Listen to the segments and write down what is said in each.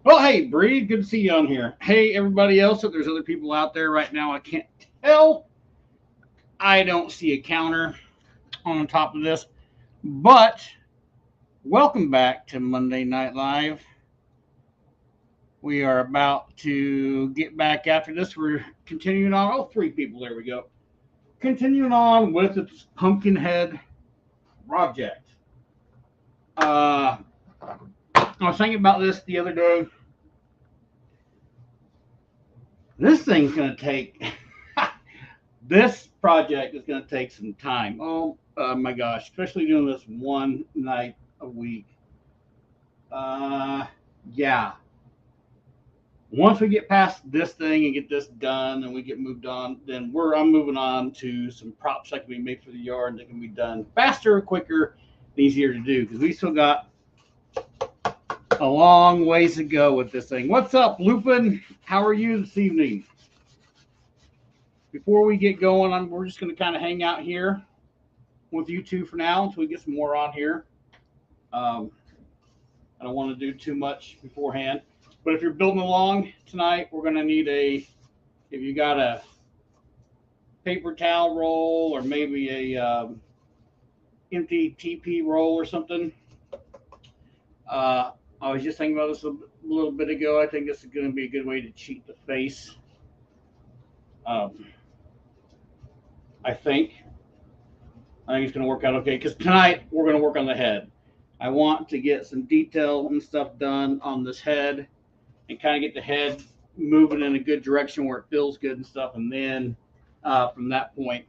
Well, hey, Breed, good to see you on here. Hey, everybody else, if there's other people out there right now, I can't tell. I don't see a counter on top of this, but welcome back to Monday Night Live. We are about to get back after this. We're continuing on. Oh, three people. There we go. Continuing on with the Pumpkinhead project. Uh, I was thinking about this the other day. This thing's going to take this project is going to take some time. Oh my gosh, especially doing this one night a week. Uh, yeah. Once we get past this thing and get this done and we get moved on, then I'm moving on to some props that can be made for the yard that can be done faster, quicker, and easier to do because we still got a long ways to go with this thing. What's up, Lupin? How are you this evening? Before we get going, we're just going to kind of hang out here with you two for now until we get some more on here. Um, I don't want to do too much beforehand. But if you're building along tonight, we're going to need if you got a paper towel roll or maybe a empty TP roll or something. I was just thinking about this a little bit ago. I think this is going to be a good way to cheat the face. Um, I think. I think it's going to work out okay because tonight we're going to work on the head. I want to get some detail and stuff done on this head and kind of get the head moving in a good direction where it feels good and stuff. And then from that point,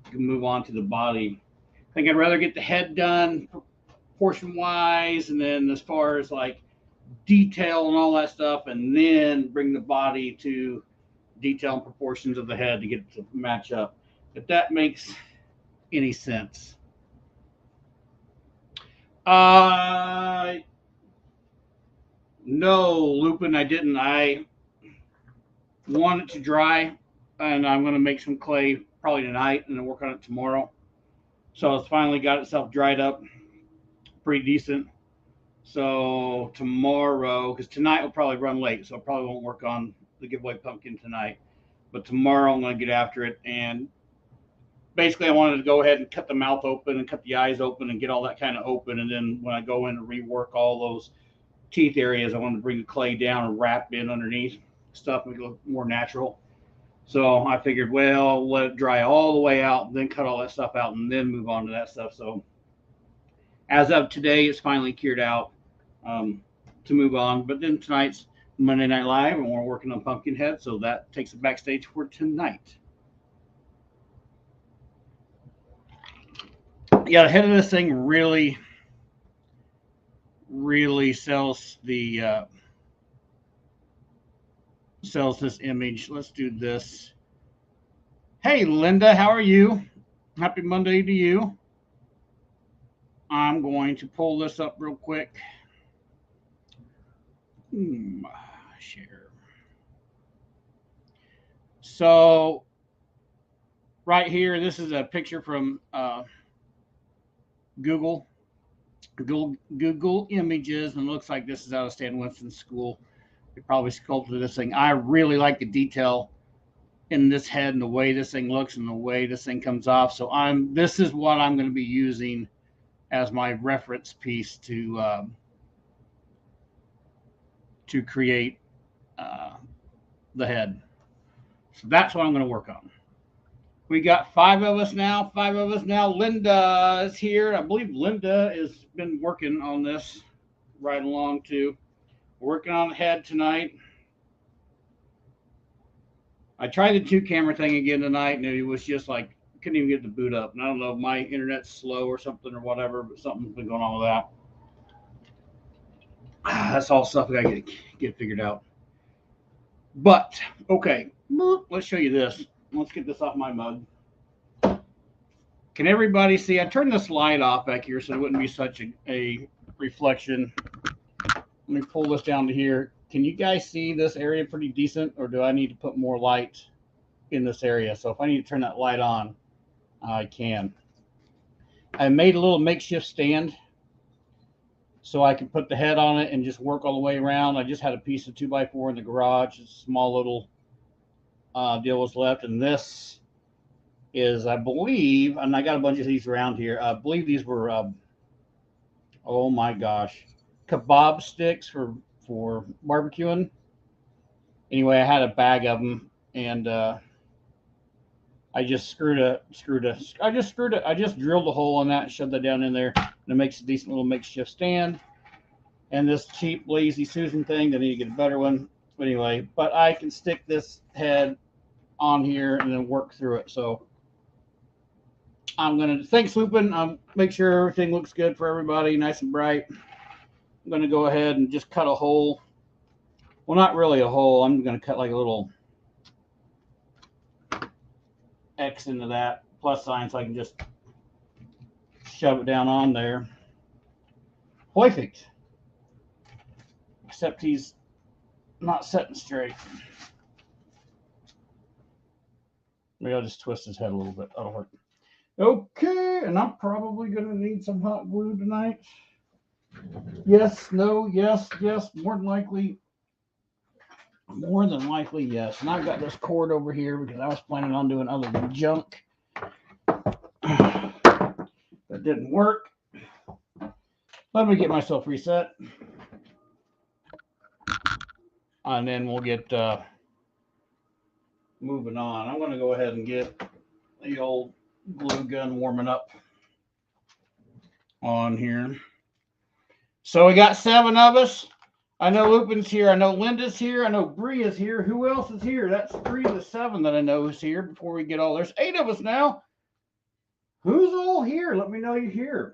you can move on to the body. I think I'd rather get the head done portion wise and then as far as like detail and all that stuff, and then bring the body to detail and proportions of the head to get it to match up. If that makes any sense. Uh, no, Lupin, I didn't. I want it to dry, and I'm going to make some clay probably tonight and then work on it tomorrow. So it's finally got itself dried up pretty decent. So tomorrow, because tonight will probably run late, so I probably won't work on the giveaway pumpkin tonight. But tomorrow I'm going to get after it. And basically, I wanted to go ahead and cut the mouth open and cut the eyes open and get all that kind of open. And then when I go in and rework all those teeth areas, I wanted to bring the clay down and wrap in underneath stuff, make it look more natural. So I figured, well, let it dry all the way out, then cut all that stuff out, and then move on to that stuff. So as of today, it's finally cured out to move on. But then tonight's Monday Night Live, and we're working on Pumpkinhead, so that takes it backstage for tonight. Yeah, the head of this thing really, really sells this image. Let's do this. Hey, Linda, how are you? Happy Monday to you. I'm going to pull this up real quick. Share. So, right here, this is a picture from Google Images, and it looks like this is out of Stan Winston's school. They probably sculpted this thing. I really like the detail in this head and the way this thing looks and the way this thing comes off. So this is what I'm going to be using as my reference piece to create the head. So that's what I'm going to work on. We got five of us now. Linda is here. I believe Linda has been working on this right along too. We're working on the head tonight. I tried the two camera thing again tonight, and it was just like couldn't even get the boot up. And I don't know if my internet's slow or something or whatever, but something's been going on with that. That's all stuff I gotta get figured out. But okay, let's show you this. Let's get this off my mug. Can everybody see? I turned this light off back here so it wouldn't be such a reflection. Let me pull this down to here. Can you guys see this area pretty decent, or do I need to put more light in this area? So if I need to turn that light on, I can. I made a little makeshift stand so I can put the head on it and just work all the way around. I just had a piece of 2x4 in the garage. It's a small little deal was left, and this is, I believe, and I got a bunch of these around here. I believe these were, oh my gosh, kebab sticks for barbecuing. Anyway, I had a bag of them, and I just I just drilled a hole in that and shoved that down in there, and it makes a decent little makeshift stand. And this cheap lazy Susan thing, I need to get a better one. But anyway, but I can stick this head on here and then work through it. So I'm gonna, thanks Lupin. Make sure everything looks good for everybody, nice and bright. I'm gonna go ahead and just cut a hole. Well, not really a hole. I'm gonna cut like a little X into that plus sign so I can just shove it down on there. Perfect. Except he's not setting straight. Maybe I'll just twist his head a little bit. That'll work. Okay, and I'm probably going to need some hot glue tonight. Yes, no, yes, yes, more than likely, yes. And I've got this cord over here because I was planning on doing other junk. That didn't work. Let me get myself reset. And then we'll get moving on. I'm going to go ahead and get the old glue gun warming up on here. So we got 7 of us. I know Lupin's here. I know Linda's here. I know Bree is here. Who else is here? That's 3 of the 7 that I know is here before we get all. There's 8 of us now. Who's all here? Let me know you're here.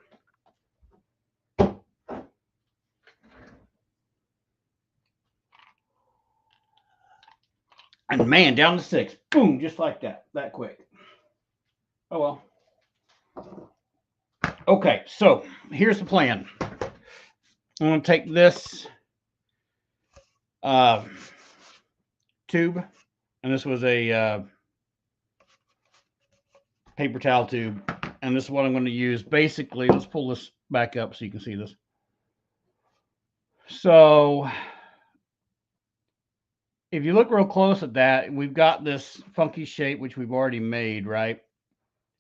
And man, down to 6. Boom, just like that. That quick. Oh well. Okay, so here's the plan. I'm going to take this tube, and this was a paper towel tube, and this is what I'm going to use. Basically, let's pull this back up so you can see this. So if you look real close at that, we've got this funky shape, which we've already made, right?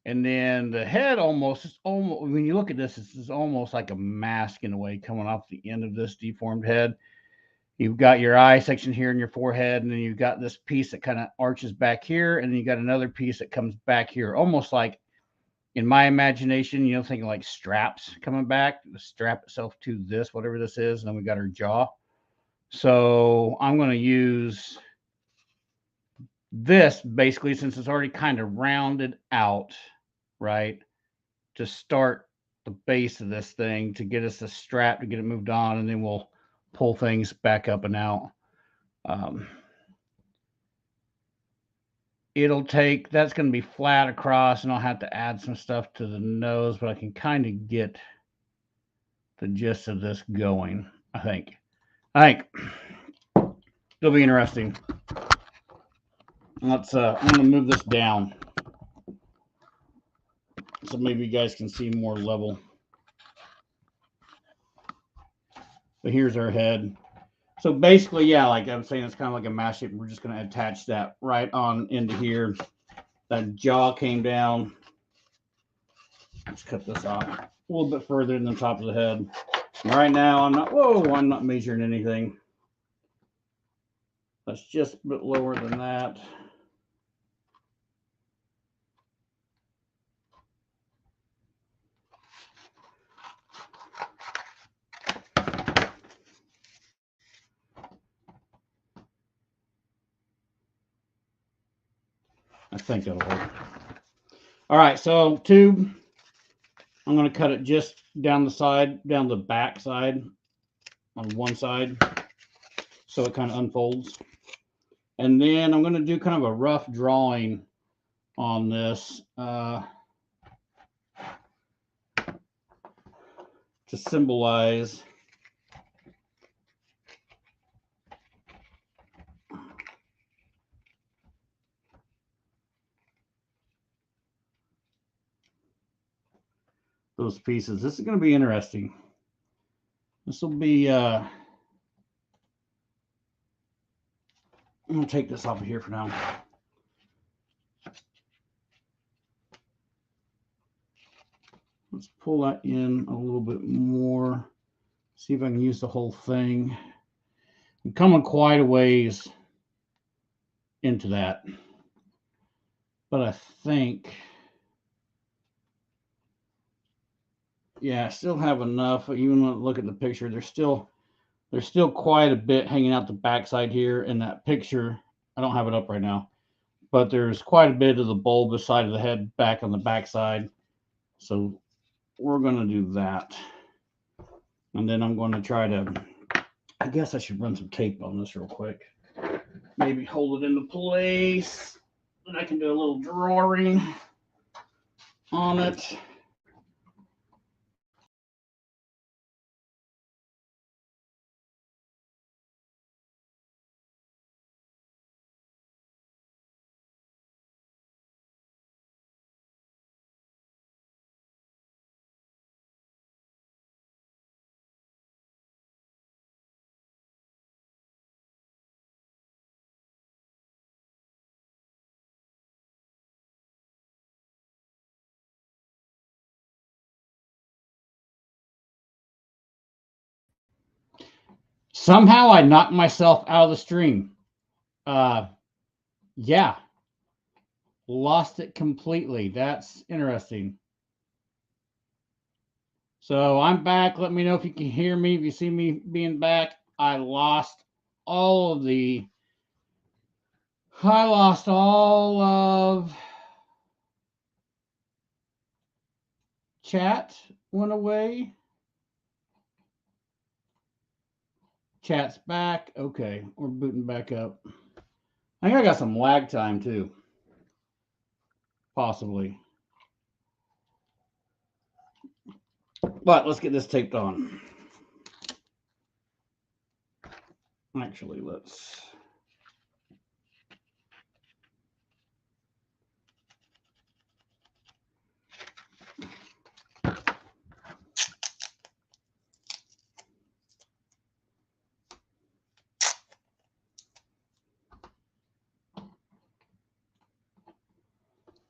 And then the head almost, when you look at this, it's almost like a mask in a way coming off the end of this deformed head. You've got your eye section here in your forehead, and then you've got this piece that kind of arches back here, and then you got another piece that comes back here, almost like, in my imagination, you know, thinking like straps coming back, the strap itself to this, whatever this is, and then we got our jaw. So I'm going to use this basically, since it's already kind of rounded out, right, to start the base of this thing to get us a strap to get it moved on, and then we'll pull things back up and out. It'll take, that's going to be flat across, and I'll have to add some stuff to the nose, but I can kind of get the gist of this going, I think. It'll be interesting. Let's I'm going to move this down so maybe you guys can see more level. But here's our head. So basically, yeah, like I'm saying, it's kind of like a mash shape. We're just going to attach that right on into here. That jaw came down. Let's cut this off a little bit further than the top of the head. And right now, I'm not measuring anything. That's just a bit lower than that. I think that'll work. All right, so tube, I'm going to cut it just down the side, down the back side on one side, so it kind of unfolds. And then I'm going to do kind of a rough drawing on this to symbolize those pieces. This is going to be interesting. This will be, I'm going to take this off of here for now. Let's pull that in a little bit more. See if I can use the whole thing. I'm coming quite a ways into that. But I think, yeah, I still have enough. Even when I look at the picture, there's still quite a bit hanging out the backside here in that picture. I don't have it up right now, but there's quite a bit of the bulbous side of the head back on the backside. So we're going to do that. And then I'm going to try to, I guess I should run some tape on this real quick. Maybe hold it into place. And I can do a little drawing on it. Somehow I knocked myself out of the stream. Yeah, lost it completely. That's interesting. So I'm back. Let me know if you can hear me. If you see me being back, I lost all of chat went away. Chat's back. Okay, we're booting back up. I think I got some lag time too. Possibly. But let's get this taped on. Actually, let's.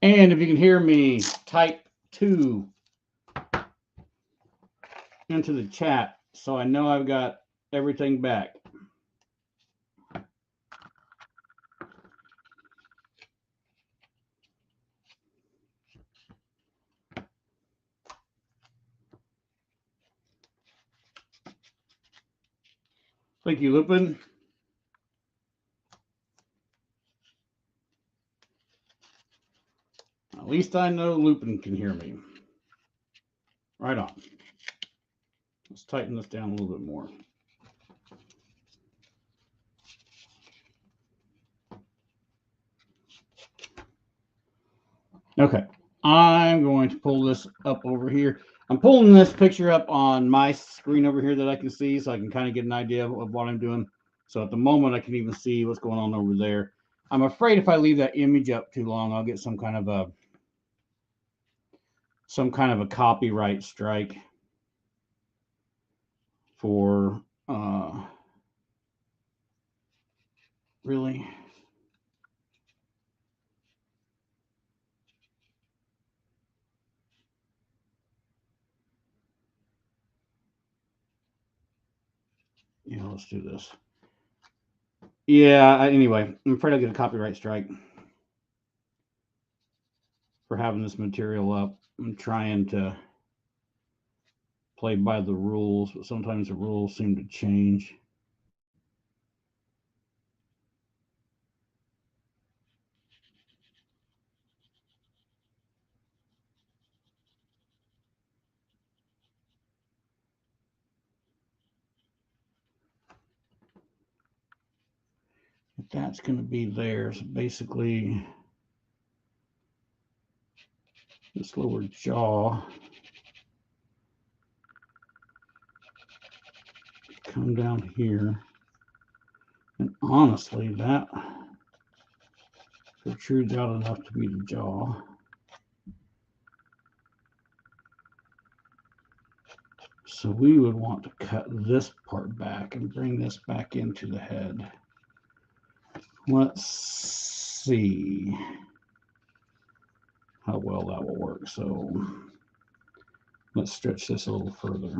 And if you can hear me, type 2 into the chat so I know I've got everything back. Thank you, Lupin. At least I know Lupin can hear me. Right on. Let's tighten this down a little bit more. Okay, I'm going to pull this up over here. I'm pulling this picture up on my screen over here that I can see so I can kind of get an idea of what I'm doing. So at the moment, I can even see what's going on over there. I'm afraid if I leave that image up too long, I'll get some kind of a copyright strike for really. Yeah, let's do this. Yeah, anyway, I'm afraid I'll get a copyright strike for having this material up. I'm trying to play by the rules, but sometimes the rules seem to change. But that's going to be there. So basically, this lower jaw come down here. And honestly, that protrudes out enough to be the jaw. So we would want to cut this part back and bring this back into the head. Let's see how well that will work. So let's stretch this a little further.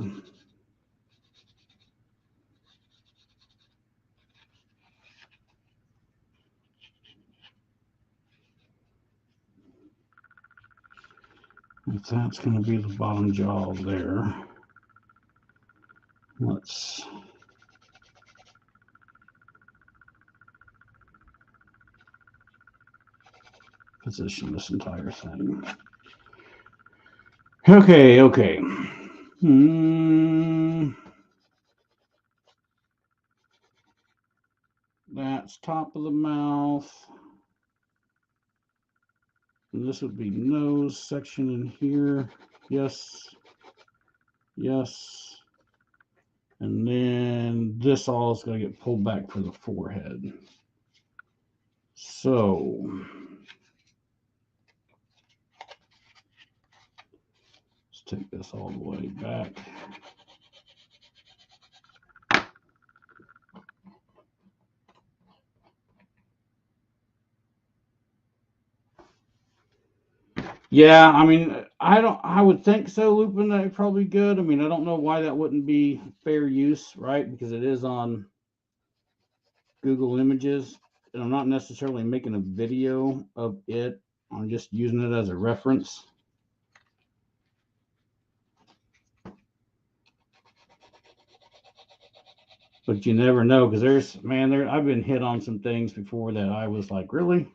If that's going to be the bottom jaw there, let's position this entire thing. Okay. That's top of the mouth. And this would be nose section in here. Yes. And then this all is going to get pulled back for the forehead. So let's take this all the way back. Yeah, I mean, I would think so, Lupin, that'd probably be good. I mean, I don't know why that wouldn't be fair use, right? Because it is on Google Images, and I'm not necessarily making a video of it. I'm just using it as a reference. But you never know, because I've been hit on some things before that I was like, really?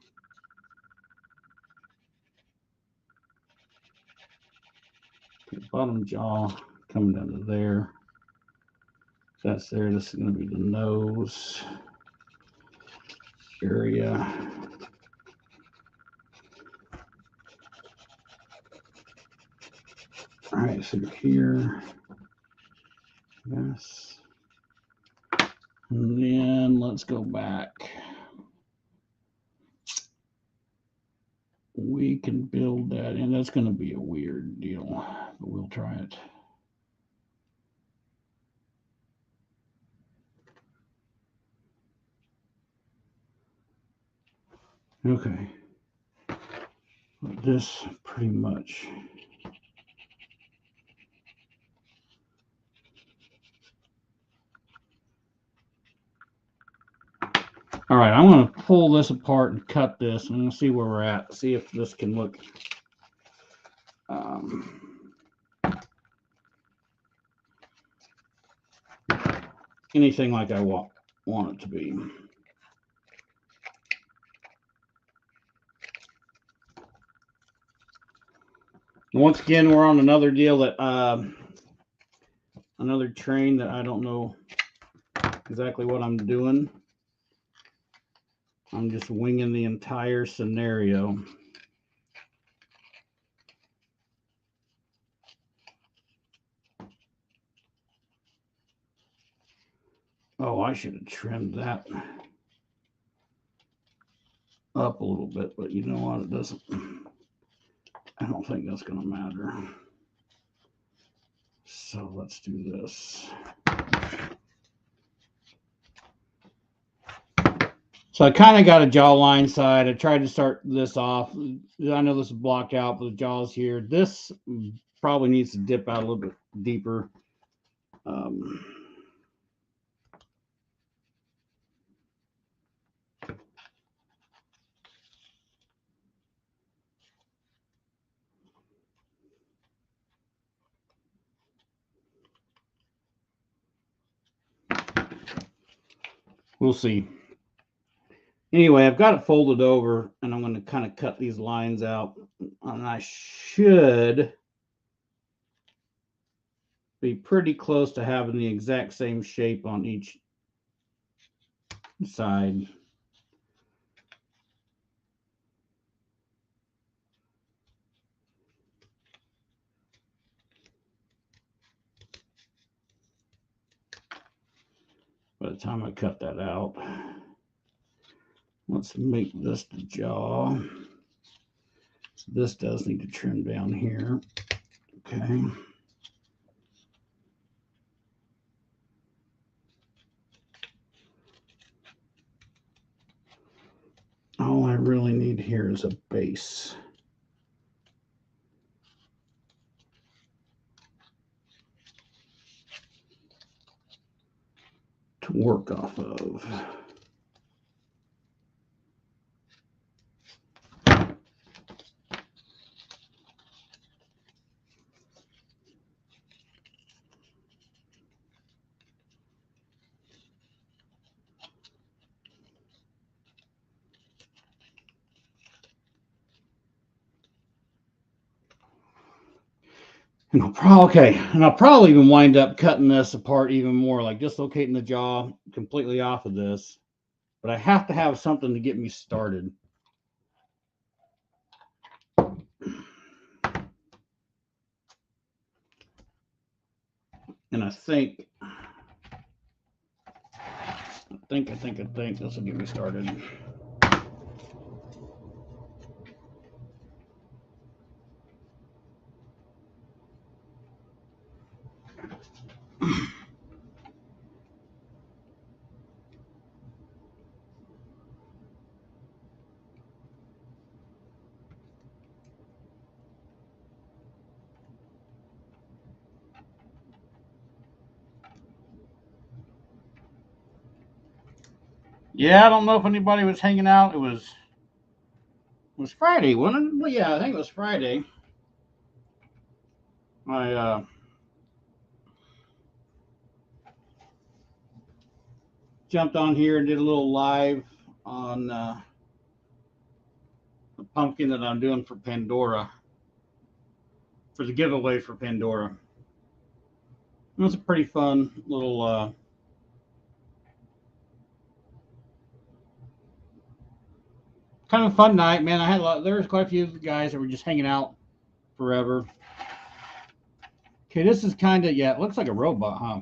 Okay, bottom jaw coming down to there. That's there. This is going to be the nose area. All right, so here. Yes. And then let's go back. We can build that in. That's going to be a weird deal, but we'll try it. Okay. This pretty much. All right, I'm going to pull this apart and cut this, and we'll see where we're at. See if this can look anything like I want it to be. Once again, we're on another deal that another train that I don't know exactly what I'm doing. I'm just winging the entire scenario. Oh, I should have trimmed that up a little bit, but you know what? It doesn't. I don't think that's going to matter. So let's do this. So I kind of got a jawline side. I tried to start this off. I know this is blocked out, but the jaw's here. This probably needs to dip out a little bit deeper. We'll see. Anyway, I've got it folded over, and I'm going to kind of cut these lines out, and I should be pretty close to having the exact same shape on each side. By the time I cut that out, let's make this the jaw. So this does need to trim down here. Okay. need here is a base. To work off of. And I'll probably even wind up cutting this apart even more, like dislocating the jaw completely off of this. But I have to have something to get me started. And I think this will get me started. Yeah, I don't know if anybody was hanging out. It was Friday, wasn't it? Well, yeah, I think it was Friday. I jumped on here and did a little live on the pumpkin that I'm doing for Pandora, for the giveaway for Pandora. It was a pretty fun little kind of fun night, man. I had there was quite a few guys that were just hanging out forever. Okay, this is kind of, yeah, it looks like a robot, huh?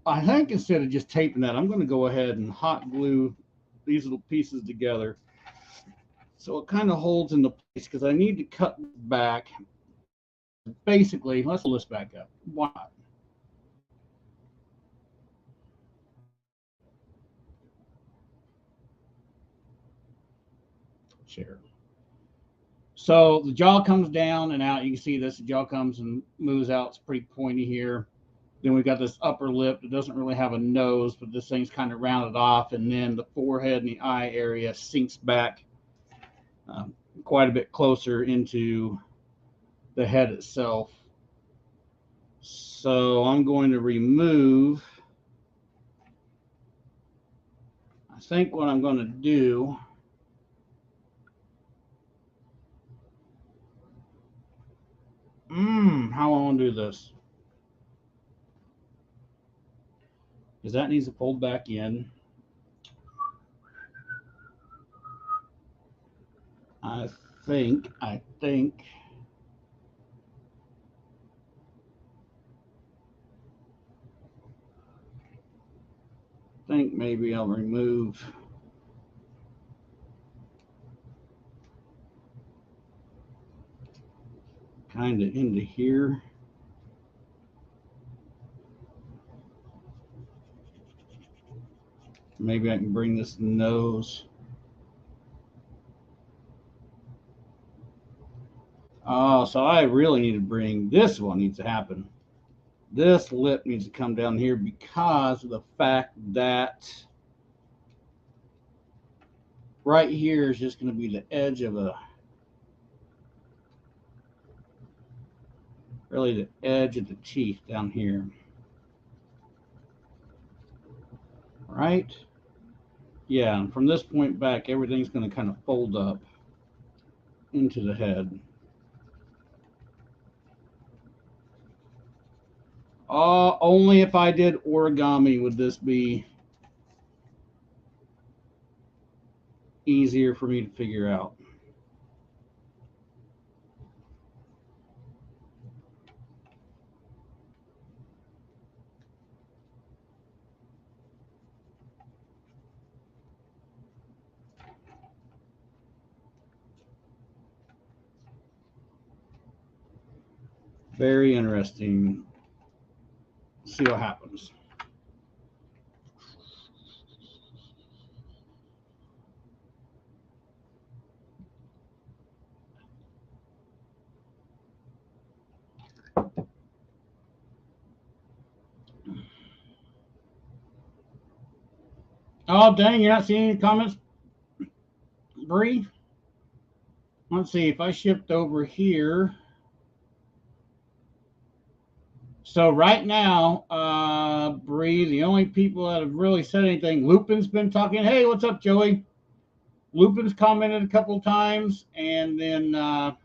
I think instead of just taping that, I'm going to go ahead and hot glue these little pieces together so it kind of holds into place, because I need to cut back. Basically, let's pull this back up. Why not? Share. So the jaw comes down and out. You can see this. The jaw comes and moves out. It's pretty pointy here. Then we've got this upper lip that doesn't really have a nose, but this thing's kind of rounded off. And then the forehead and the eye area sinks back quite a bit closer into the head itself. So I'm going to remove, I think what I'm going to do, how I want to do this, because that needs to fold back in. I think maybe I'll remove kind of into here. Maybe I can bring this nose. Oh, so I really need to bring this one, needs to happen. This lip needs to come down here because of the fact that right here is just going to be the edge of really the edge of the teeth down here. Right? Yeah, and from this point back, everything's going to kind of fold up into the head. Only if I did origami would this be easier for me to figure out. Very interesting. See what happens. Oh, dang, you're not seeing any comments, Bree? Let's see if I shift over here. So right now, Bree, the only people that have really said anything, Lupin's been talking. Hey, what's up, Joey? Lupin's commented a couple times, and then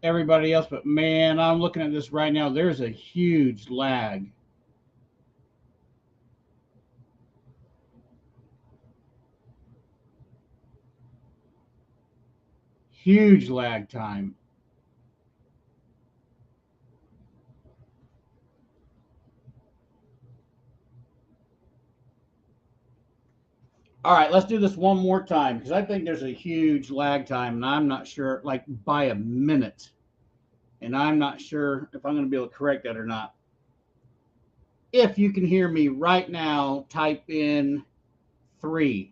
everybody else. But man, I'm looking at this right now. There's a huge lag. Huge lag time. All right, let's do this one more time because I think there's a huge lag time, and I'm not sure, like by a minute. And I'm not sure if I'm going to be able to correct that or not. If you can hear me right now, type in 3.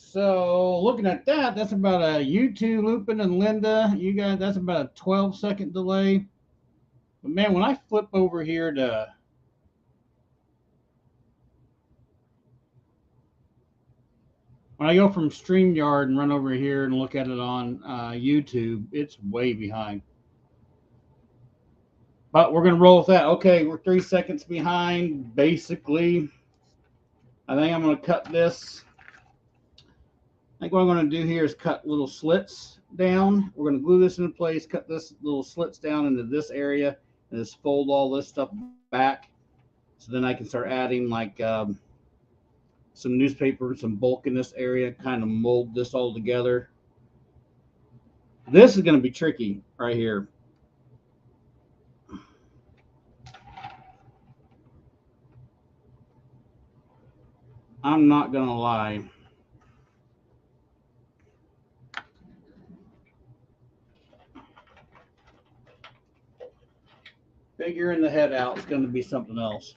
So looking at that, that's about a you two, Lupin and Linda. You guys, that's about a 12-second delay. But man, when I flip over here to when I go from StreamYard and run over here and look at it on YouTube, it's way behind. But we're gonna roll with that. Okay, we're 3 seconds behind, basically. I think I'm gonna cut this. I think what I'm going to do here is cut little slits down. We're going to glue this into place, cut this little slits down into this area, and just fold all this stuff back. So then I can start adding like some newspaper, some bulk in this area, kind of mold this all together. This is going to be tricky right here. I'm not going to lie. Figuring the head out is going to be something else.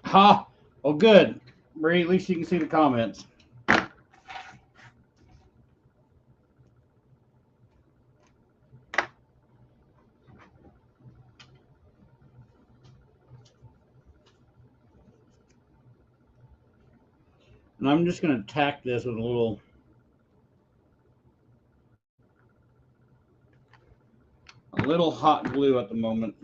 Ha! Oh, good. Bree, at least you can see the comments. And I'm just going to tack this with a little hot glue at the moment.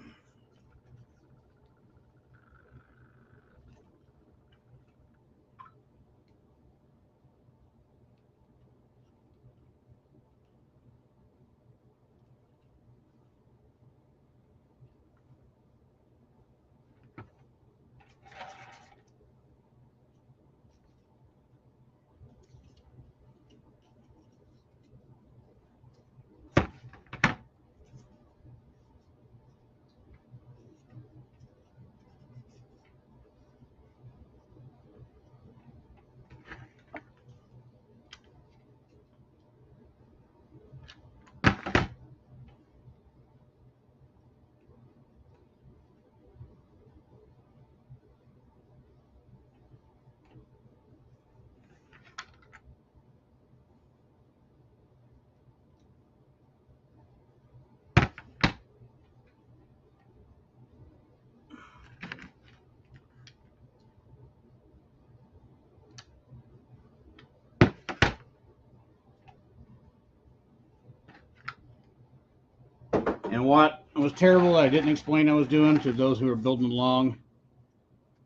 And what was terrible, I didn't explain I was doing to those who are building along.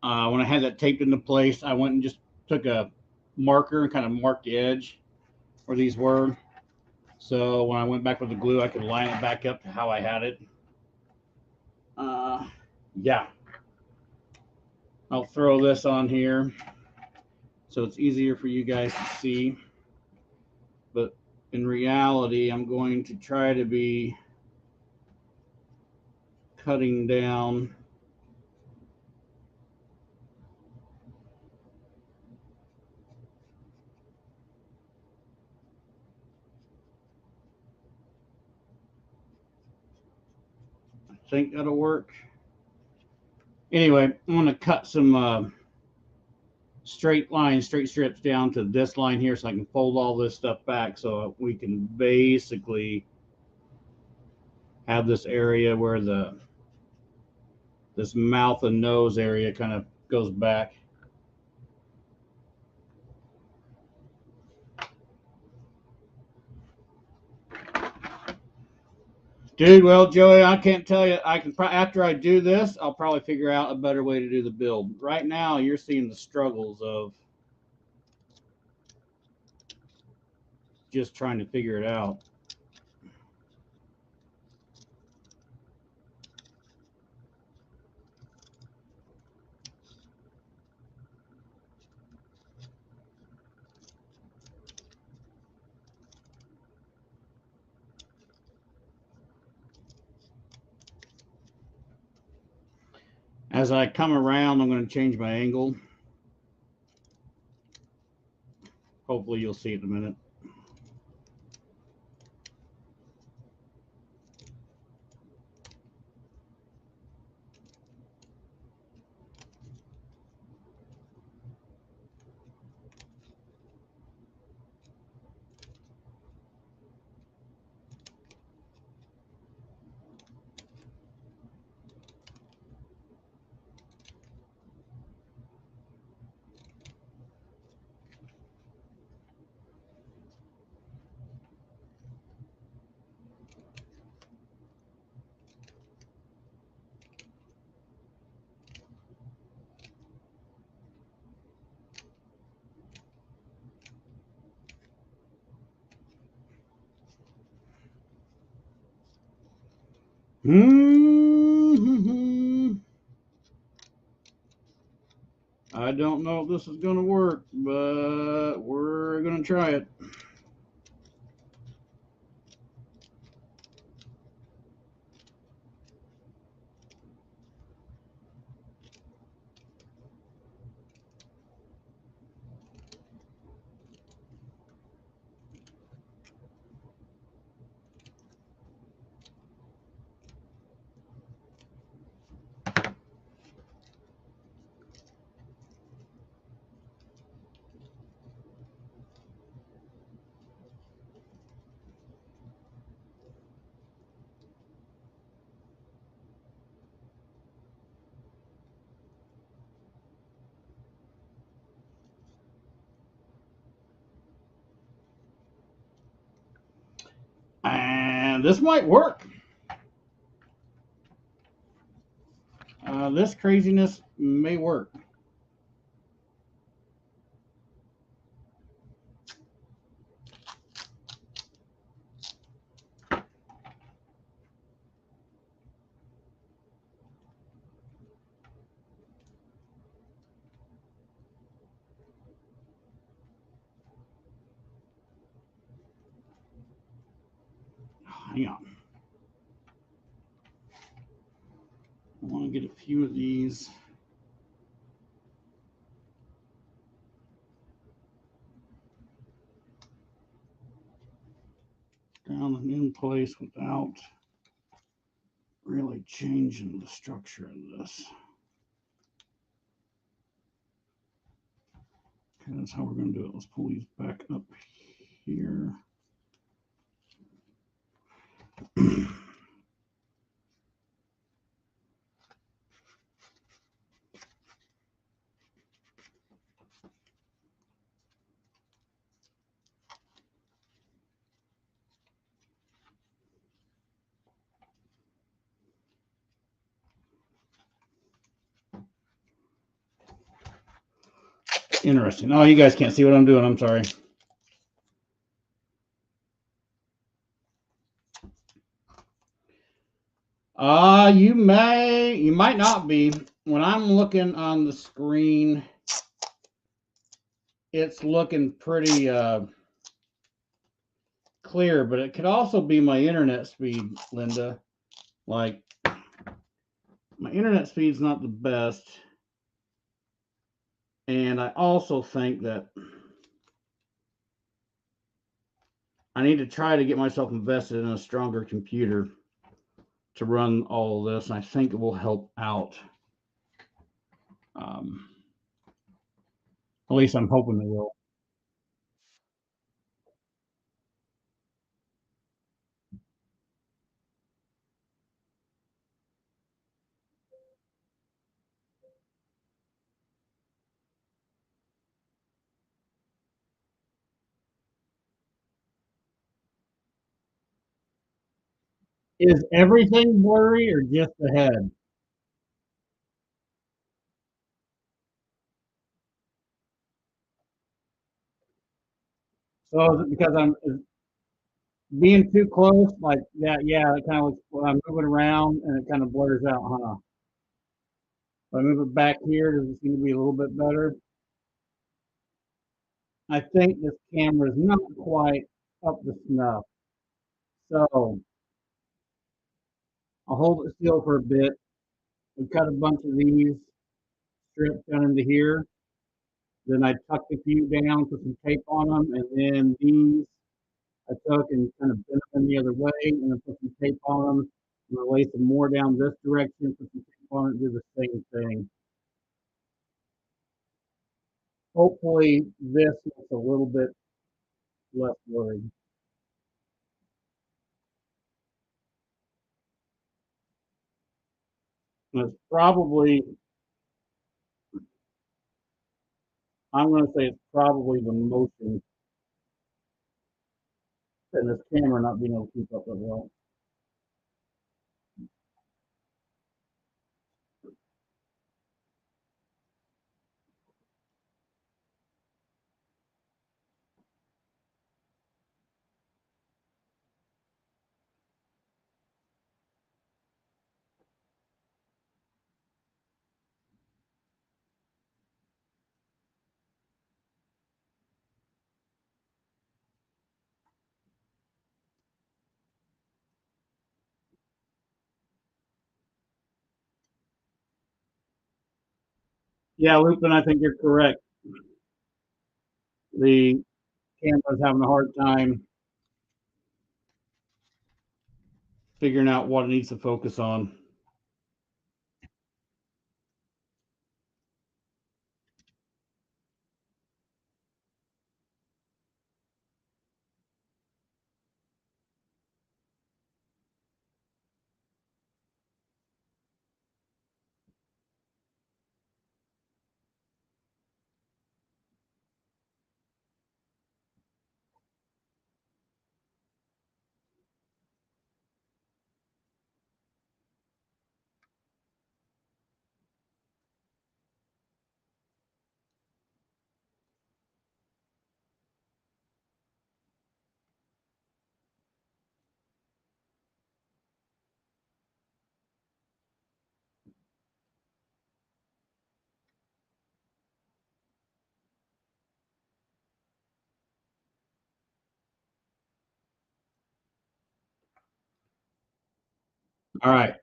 When I had that taped into place, I went and just took a marker and kind of marked the edge where these were. So when I went back with the glue, I could line it back up to how I had it. Yeah. I'll throw this on here so it's easier for you guys to see. But in reality, I'm going to try to be cutting down I think that'll work. Anyway, I'm going to cut some straight strips down to this line here so I can fold all this stuff back so we can basically have this area where this mouth and nose area kind of goes back. Dude, well, Joey, I can't tell you. I can after I do this, I'll probably figure out a better way to do the build. Right now, you're seeing the struggles of just trying to figure it out. As I come around, I'm going to change my angle. Hopefully, you'll see it in a minute. I don't know if this is going to work, but we're going to try it. And this might work. This craziness may work. Hang on. I want to get a few of these. Down and in place without really changing the structure of this. Okay, that's how we're going to do it. Let's pull these back up here. Interesting. Oh, you guys can't see what I'm doing. I'm sorry. You might not be. When I'm looking on the screen, it's looking pretty clear, but it could also be my internet speed, Linda. Like, my internet speed's not the best. And I also think that I need to try to get myself invested in a stronger computer to run all of this. And I think it will help out. Um, at least I'm hoping it will. Is everything blurry or just the head? So is it because I'm being too close? Like that? Yeah, it kind of looks when I'm moving around and it kind of blurs out, huh? If I move it back here, does it seem to be a little bit better? I think this camera is not quite up to snuff. So I'll hold it still for a bit. We cut a bunch of these strips down into here. Then I tucked a few down, put some tape on them, and then these I took and kind of bent them the other way, and then put some tape on them, and I lay some more down this direction, put some tape on it, do the same thing. Hopefully this looks a little bit less blurry. And it's probably, I'm going to say it's probably the motion and this camera not being able to keep up with well. Yeah, Lupin, I think you're correct. The camera's having a hard time figuring out what it needs to focus on. All right.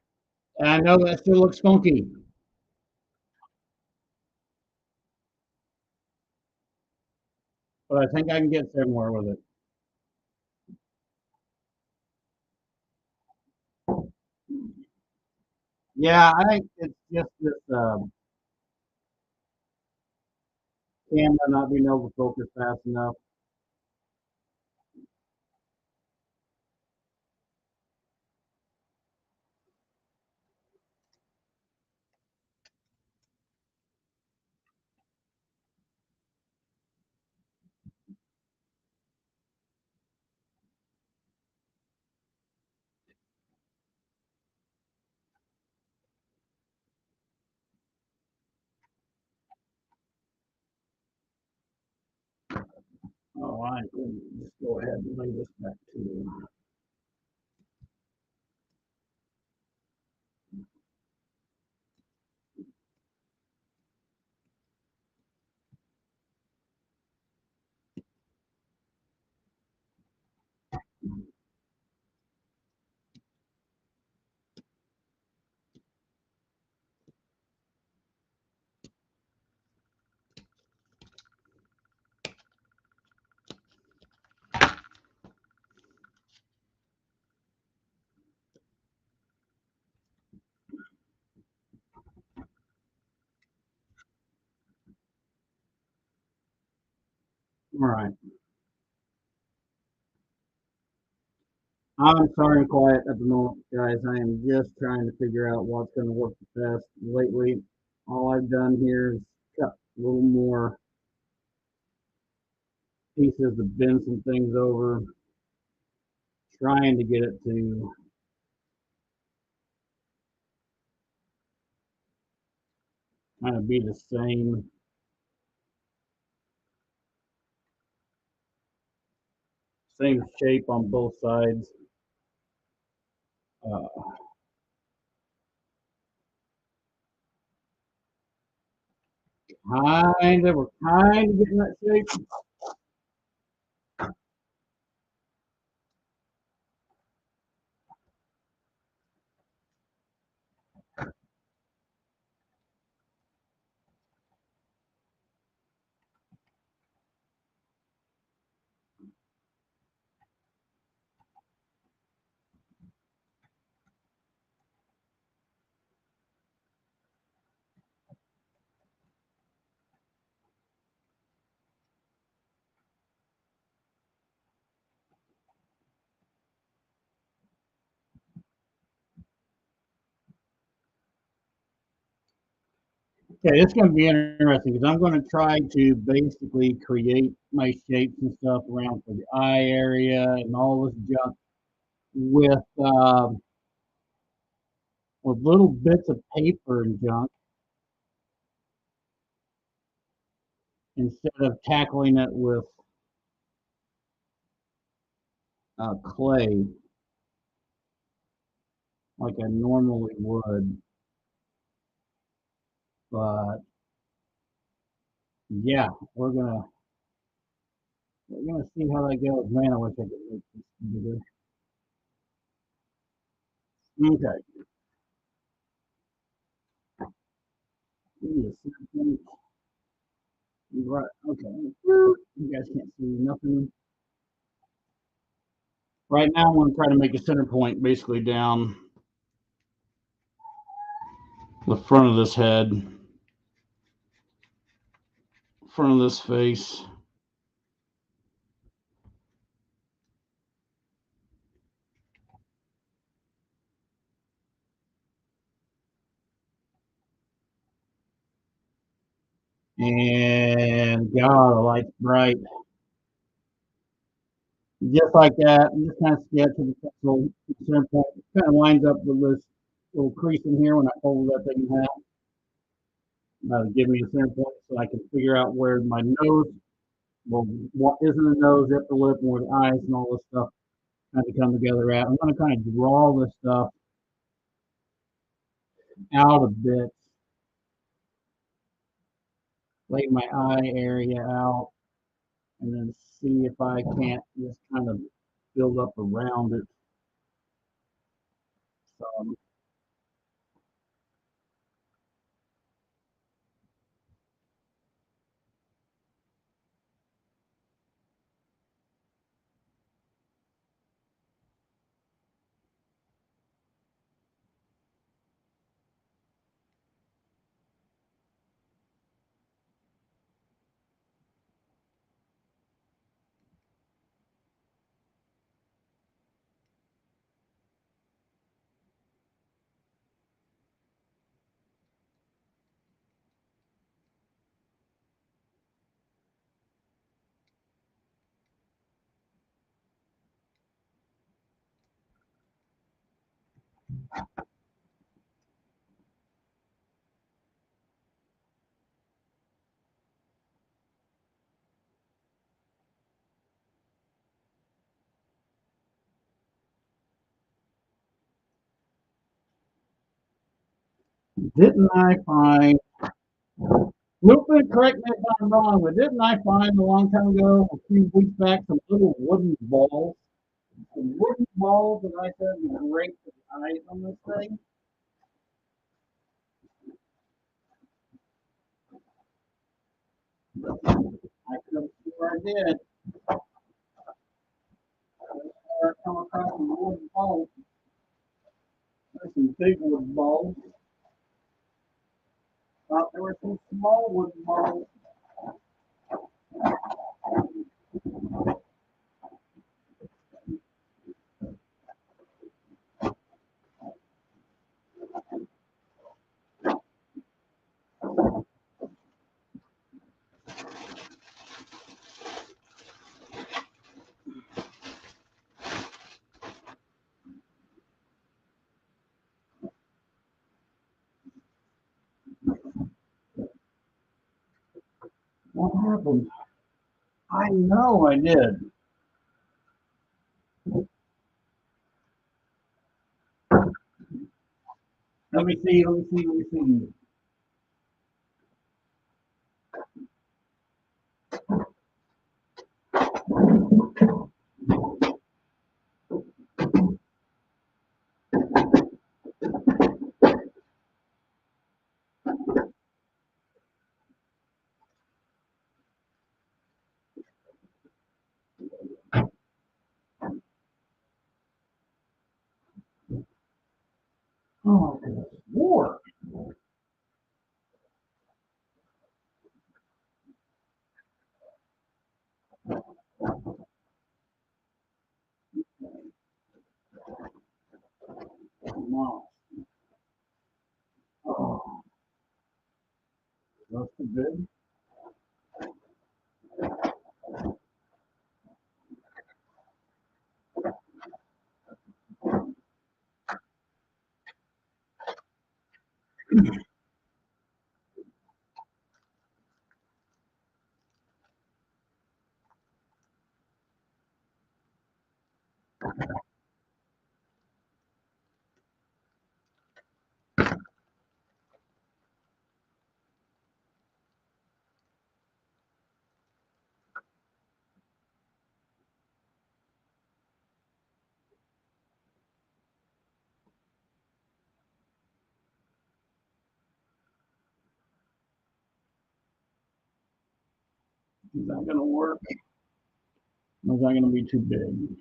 And I know that still looks funky, but I think I can get somewhere with it. Yeah, I think it's just this camera not being able to focus fast enough. Oh, I can just go ahead and lay this back to you. All right. I'm sorry I'm quiet at the moment, guys. I am just trying to figure out what's going to work the best. Lately, all I've done here is cut a little more pieces to bend some things over, trying to get it to kind of be the same shape on both sides. Uh, we're kind of getting that shape. Okay, it's going to be interesting because I'm going to try to basically create my shapes and stuff around for the eye area and all this junk with uh, with little bits of paper and junk instead of tackling it with clay like I normally would. But yeah, we're gonna see how that goes. Man, I wish I could make this bigger. Okay, right. Okay, you guys can't see nothing. Right now, I'm gonna try to make a center point basically down the front of this head, front of this face. And God, the light's bright. Just like that, and just kind of sketch of the little center point. It kind of lines up with this little crease in here when I fold that thing in half. Give me a center point so I can figure out where my nose, well, what isn't the nose, upper lip, and where the eyes and all this stuff kind of come together at. I'm going to kind of draw this stuff out a bit, lay my eye area out, and then see if I can't just kind of build up around it. So didn't I find, Lupe, correct me if I'm wrong, but didn't I find a long time ago, a few weeks back, some little wooden balls? Some wooden balls that I said would great for the eyes on this thing. I could have sure I did. I come across some wooden balls. There's some big wooden balls. Thought there were some small wooden balls. What happened? I know I did. Let me see. Let me see. Let me see. Oh, good Lord. No. Oh, that's too good. Is that going to work? Or is that going to be too big?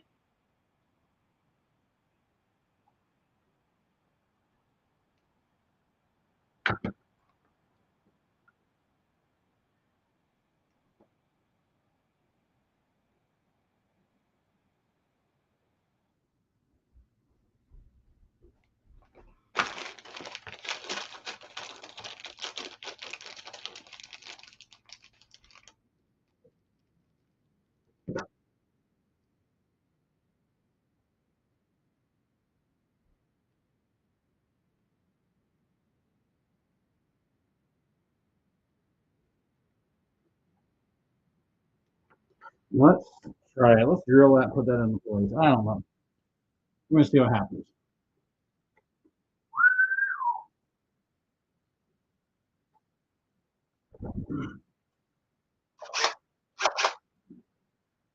Let's try it. Let's drill that, put that in place. I don't know. We're going to see what happens.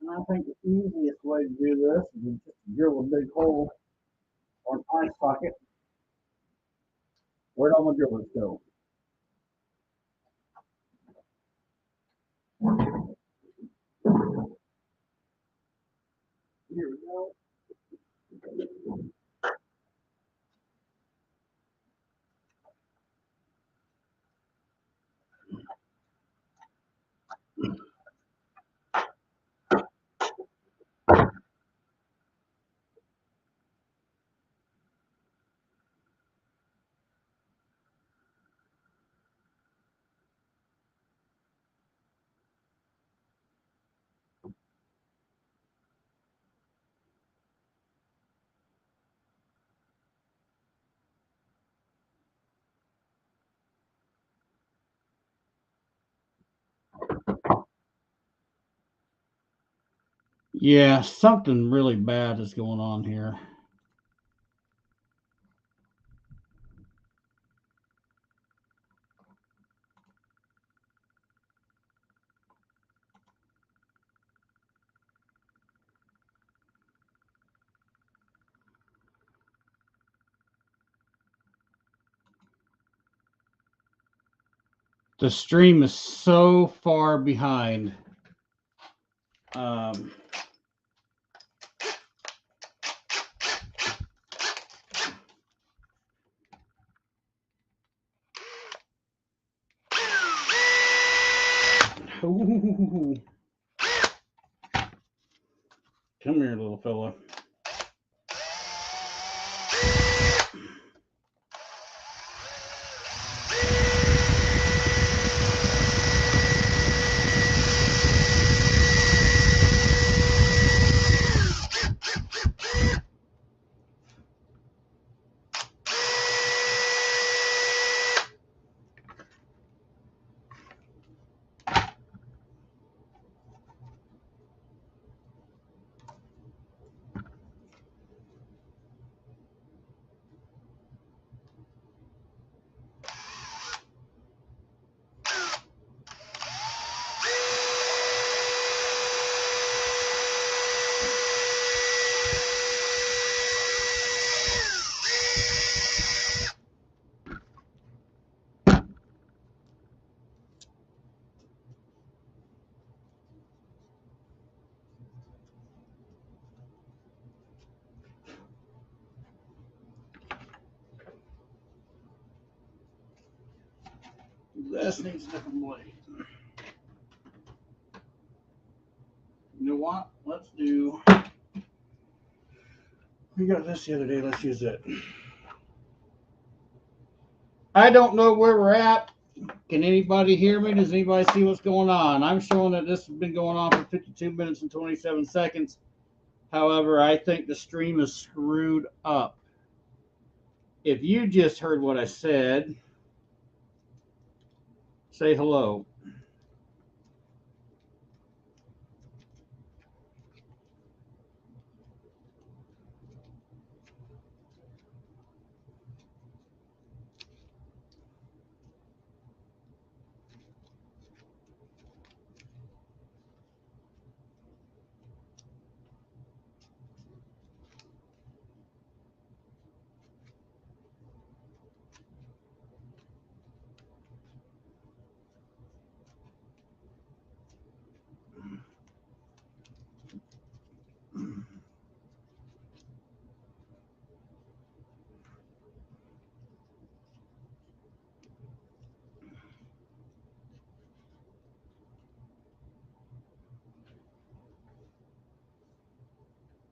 And I think the easiest way to do this is just drill a big hole or an eye socket. Where'd all my drillers go? Here we go. Yeah, something really bad is going on here. The stream is so far behind. Um, ooh. Come here, little fella. This needs a different blade. You know what? Let's do. We got this the other day. Let's use it. I don't know where we're at. Can anybody hear me? Does anybody see what's going on? I'm showing that this has been going on for 52 minutes and 27 seconds. However, I think the stream is screwed up. If you just heard what I said, say hello.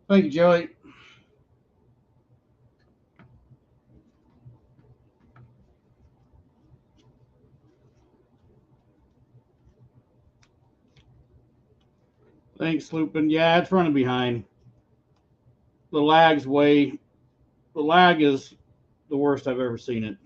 Thank you, Joey. Thanks, Lupin. Yeah, it's running behind. The lag is the worst I've ever seen it.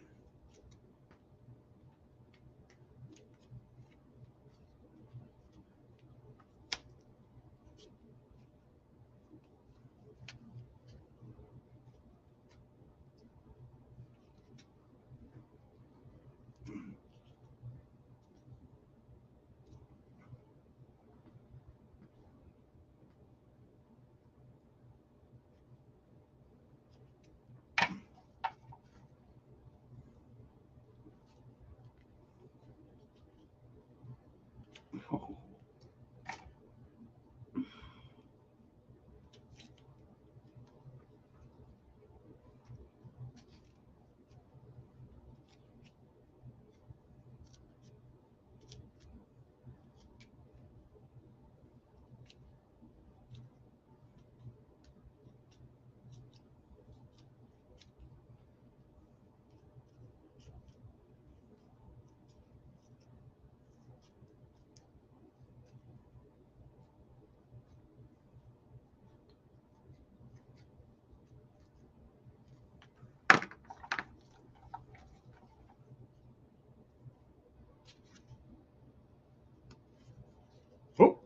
Oh,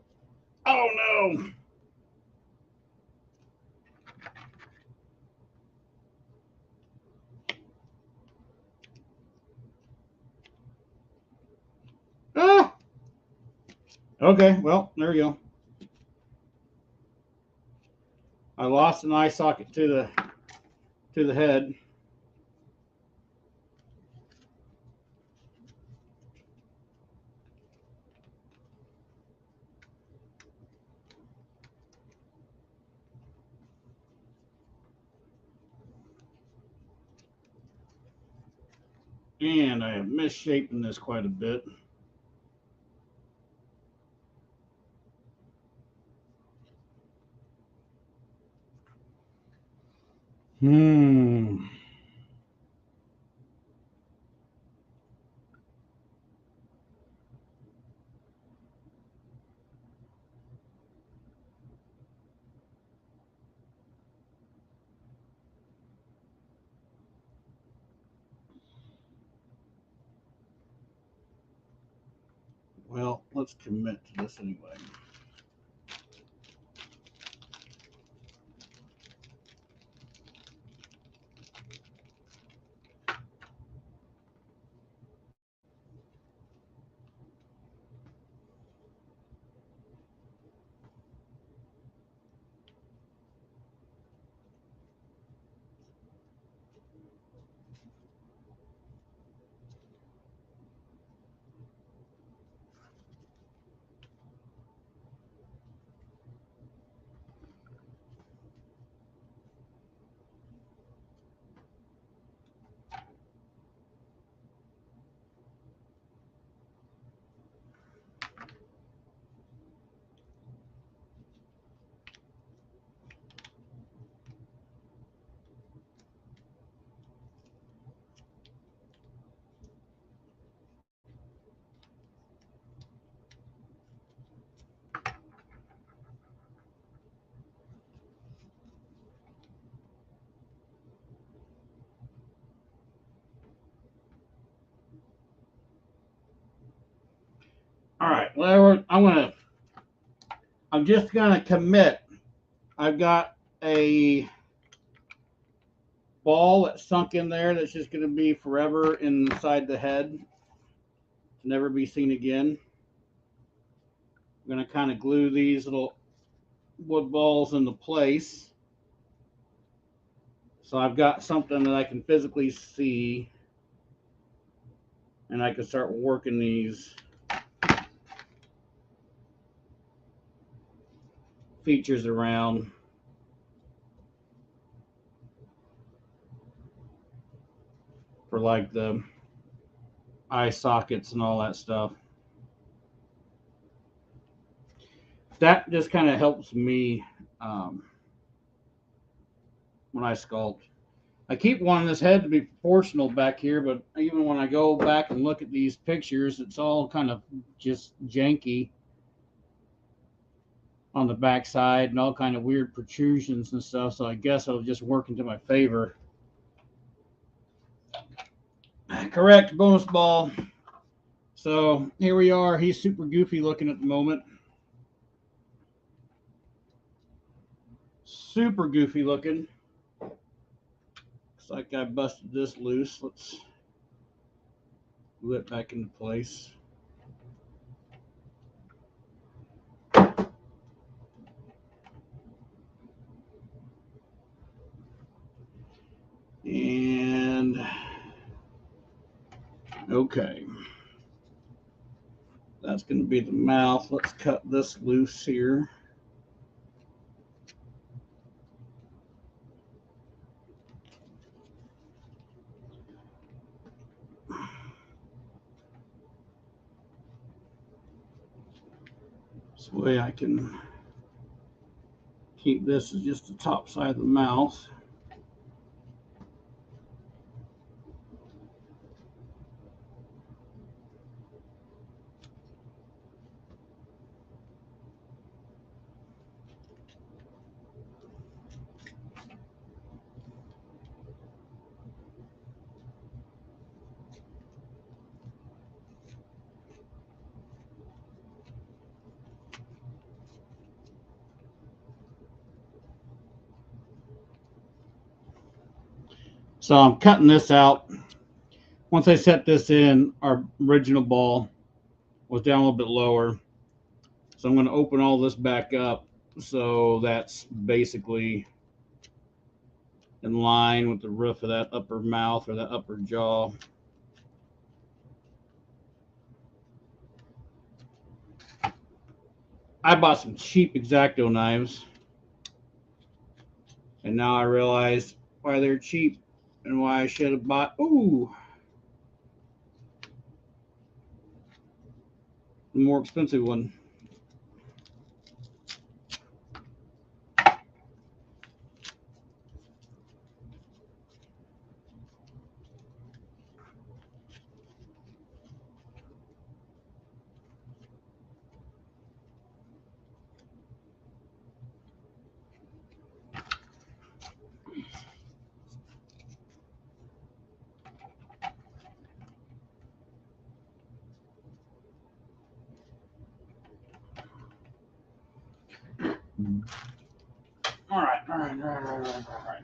oh no. Ah. Okay, well, there we go. I lost an eye socket to the head. And I have misshapen this quite a bit. Hmm. Well, let's commit to this anyway. All right. Well, I'm just gonna commit. I've got a ball that's sunk in there that's just gonna be forever inside the head, to never be seen again. I'm gonna kind of glue these little wood balls into place. So I've got something that I can physically see, and I can start working these features around for like the eye sockets and all that stuff. That just kind of helps me um, when I sculpt. I keep wanting this head to be proportional back here, but even when I go back and look at these pictures, it's all kind of just janky on the back side and all kind of weird protrusions and stuff. So I guess it'll just work into my favor. Correct, bonus ball. So here we are. He's super goofy looking at the moment. Super goofy looking. Looks like I busted this loose. Let's glue it back into place. And okay. That's going to be the mouth. Let's cut this loose here. This way I can keep this as just the top side of the mouth. So I'm cutting this out. Once I set this in, our original ball was down a little bit lower. So I'm going to open all this back up. So that's basically in line with the roof of that upper mouth or that upper jaw. I bought some cheap X-Acto knives, and now I realize why they're cheap and why I should have bought the more expensive one. All right, all right, all right, all right, all right.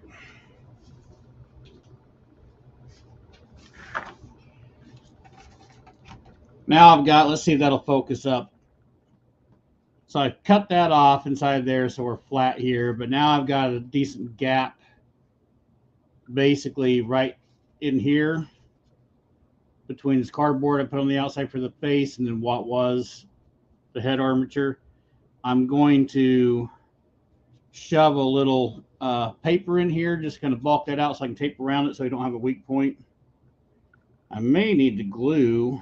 Now I've got, let's see if that'll focus up. So I cut that off inside there so we're flat here, but now I've got a decent gap basically right in here between this cardboard I put on the outside for the face and then what was the head armature. I'm going to shove a little paper in here, just kind of bulk that out so I can tape around it so I don't have a weak point. I may need to glue.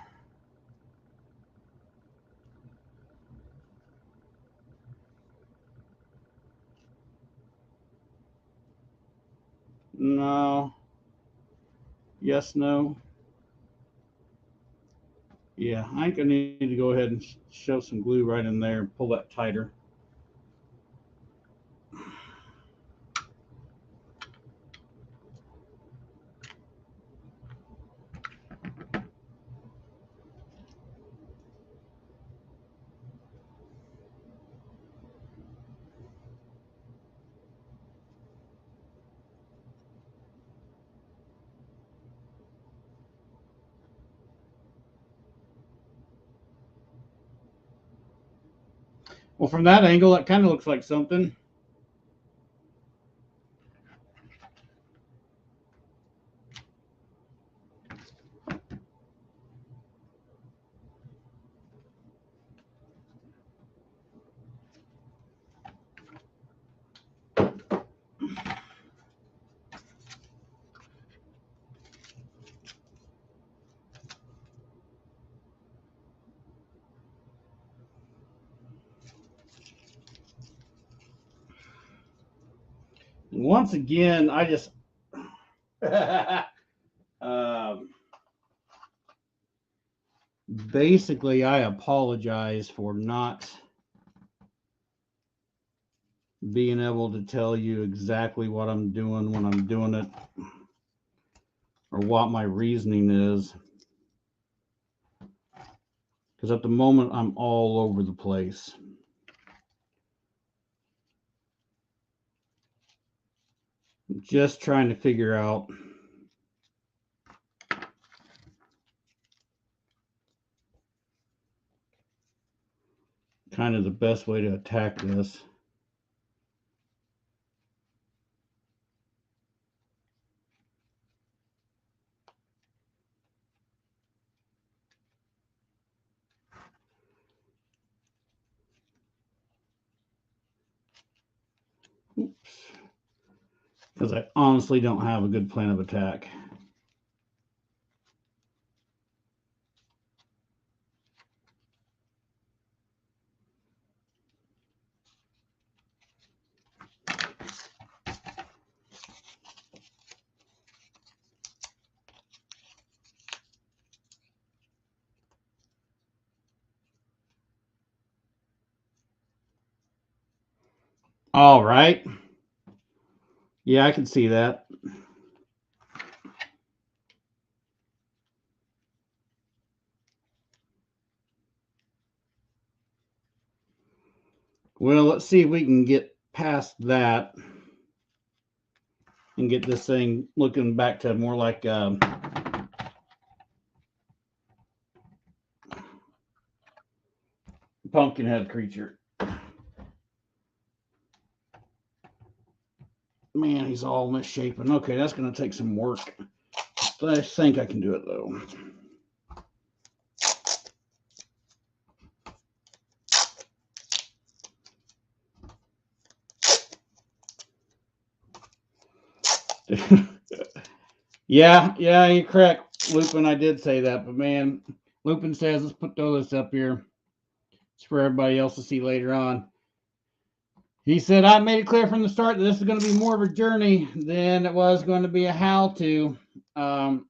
No. Yes, no. Yeah, I think I need to go ahead and shove some glue right in there and pull that tighter. Well, from that angle, that kind of looks like something. And once again, I just um, basically I apologize for not being able to tell you exactly what I'm doing when I'm doing it or what my reasoning is. Because at the moment, I'm all over the place. Just trying to figure out kind of the best way to attack this. Because I honestly don't have a good plan of attack. All right. Yeah, I can see that. Well, let's see if we can get past that and get this thing looking back to more like pumpkinhead creature. Man, he's all misshapen. Okay, that's going to take some work. But I think I can do it, though. Yeah, you're correct, Lupin. I did say that, but man, Lupin says let's put this up here. It's for everybody else to see later on. He said I made it clear from the start that this is going to be more of a journey than it was going to be a how-to.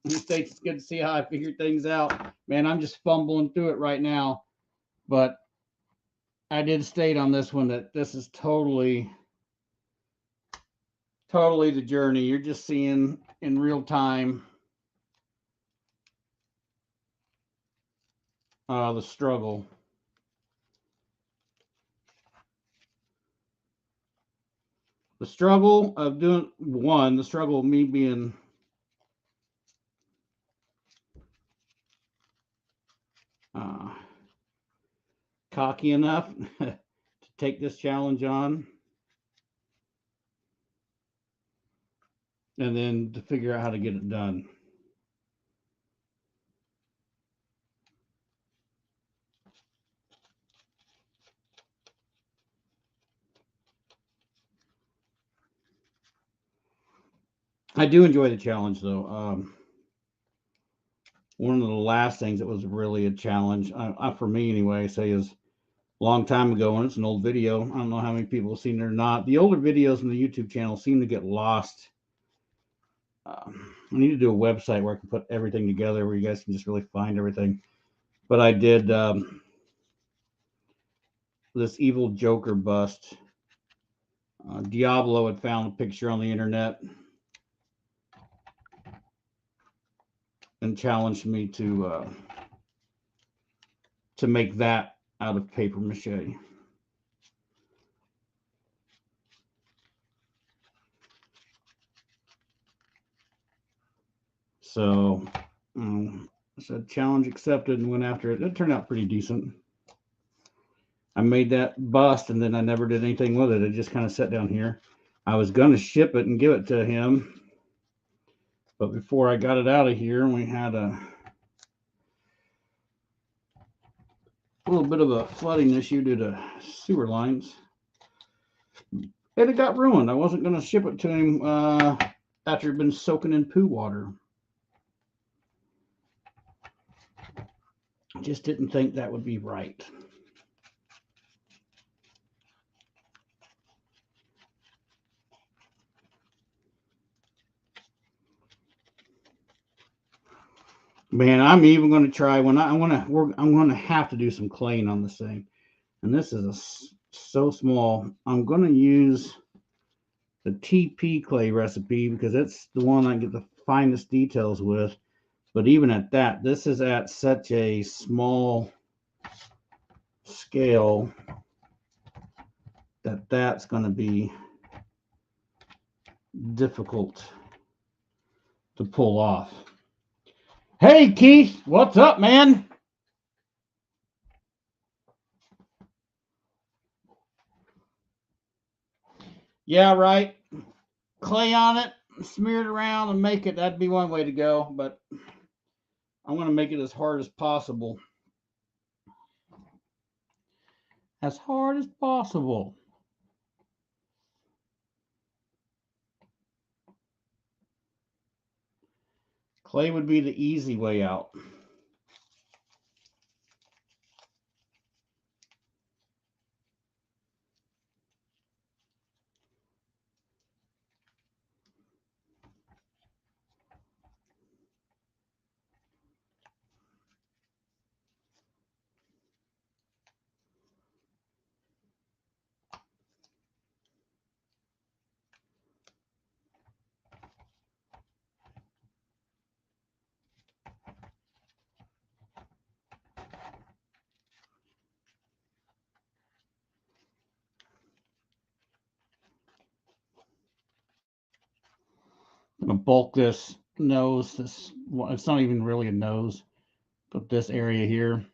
He states it's good to see how I figured things out. Man, I'm just fumbling through it right now, but I did state on this one that this is totally the journey. You're just seeing in real time the struggle. The struggle of doing one, the struggle of me being cocky enough to take this challenge on, and then to figure out how to get it done. I do enjoy the challenge, though. One of the last things that was really a challenge, for me anyway, say is a long time ago, and it's an old video. I don't know how many people have seen it or not. The older videos on the YouTube channel seem to get lost. I need to do a website where I can put everything together where you guys can just really find everything. But I did this evil Joker bust. Diablo had found a picture on the internet and challenged me to make that out of paper mache. So I said challenge accepted and went after it. It turned out pretty decent. I made that bust and then I never did anything with it. It just kind of sat down here. I was going to ship it and give it to him. But before I got it out of here, we had a little bit of a flooding issue due to sewer lines. And it got ruined. I wasn't going to ship it to him after it had been soaking in poo water. I just didn't think that would be right. Man, I'm even going to try when I'm going to have to do some claying on this thing. And this is so small. I'm going to use the TP clay recipe because it's the one I get the finest details with. But even at that, this is at such a small scale that that's going to be difficult to pull off. Hey, Keith, what's up, man? Yeah, right. Clay on it, smear it around, and make it. That'd be one way to go, but I'm going to make it as hard as possible. As hard as possible. Clay would be the easy way out. I'm going to bulk this nose. It's not even really a nose, but this area here.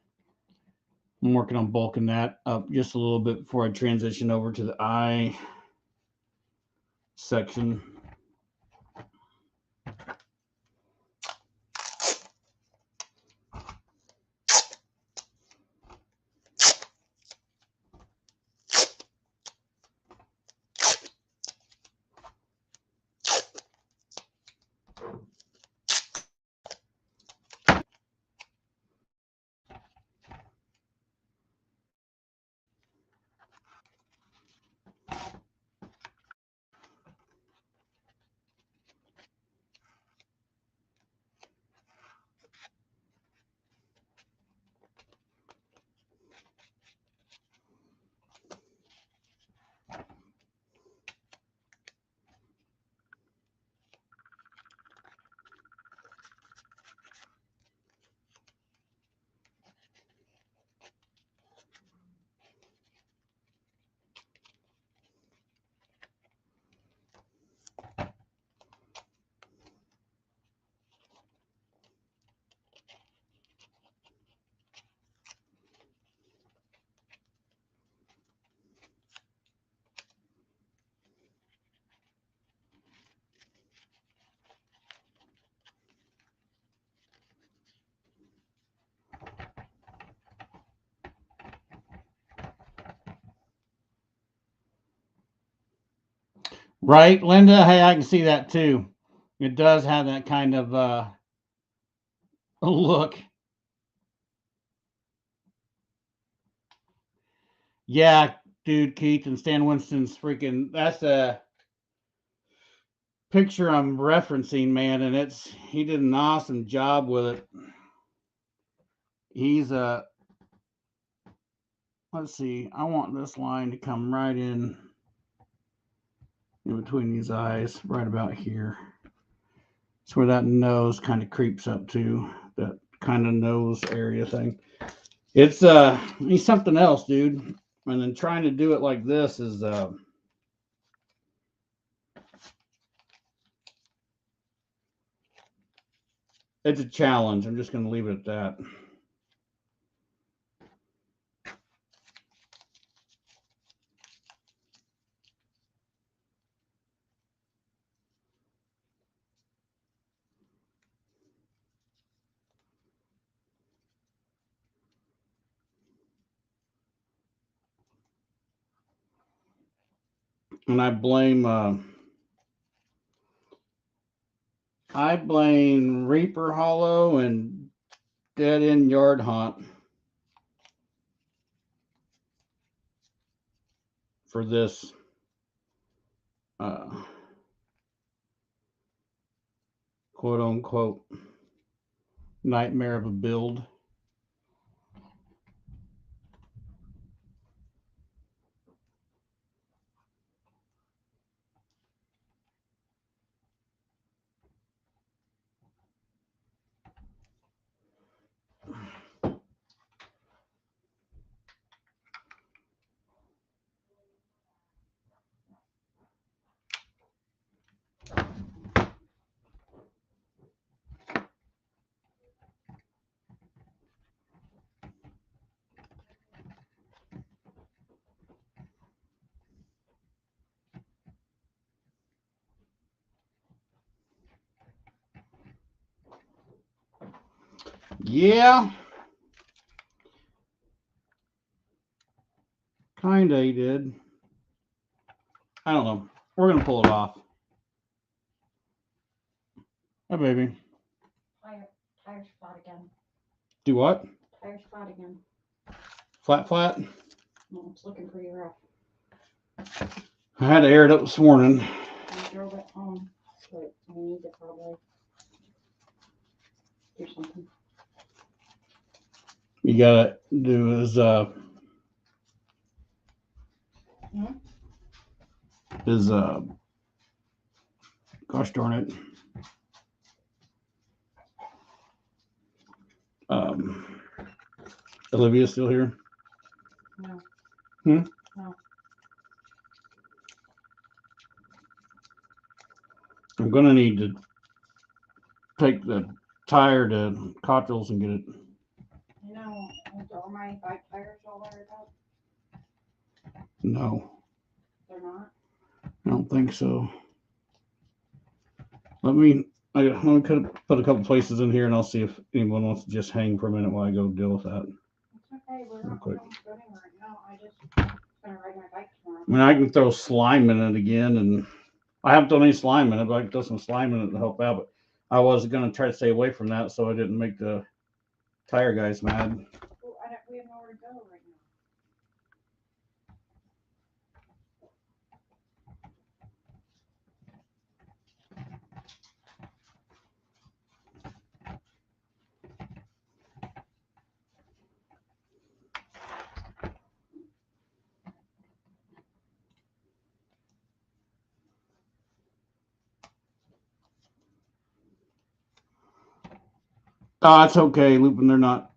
I'm working on bulking that up just a little bit before I transition over to the eye section. Right, Linda? Hey, I can see that too. It does have that kind of look. Yeah, dude, Keith and Stan Winston's freaking. That's a picture I'm referencing, man, and he did an awesome job with it. He's let's see. I want this line to come right in between these eyes, right about here. It's where that nose kind of creeps up to, that kind of nose area thing. It's he's something else, dude. And then trying to do it like this is it's a challenge. I'm just gonna leave it at that. And I blame Reaper Hollow and Dead End Yard Hunt for this uh, quote unquote nightmare of a build. Yeah, kinda he did. I don't know. We're gonna pull it off. Oh baby. Tire spot again. Do what? Tire spot again. Flat? No, it's looking pretty rough. I had to air it up this morning. I drove it home, but I need to probably do something. You gotta do is gosh darn it. Um Olivia still here? No. Hmm? No. I'm gonna need to take the tire to Cottrell's and get it. You know, are my bike tires all wired up? No, They're not? I don't think so. Let me put a couple places in here and I'll see if anyone wants to just hang for a minute while I go deal with that. It's okay, we're not Quick. going right now. I just gonna ride my bike tomorrow. I mean, I can throw slime in it again, and I haven't done any slime in it, but I can throw some slime in it to help out. But I was gonna try to stay away from that so I didn't make the tire guys mad. Well, we have nowhere to go right now. Oh, it's okay, Lupin. They're not.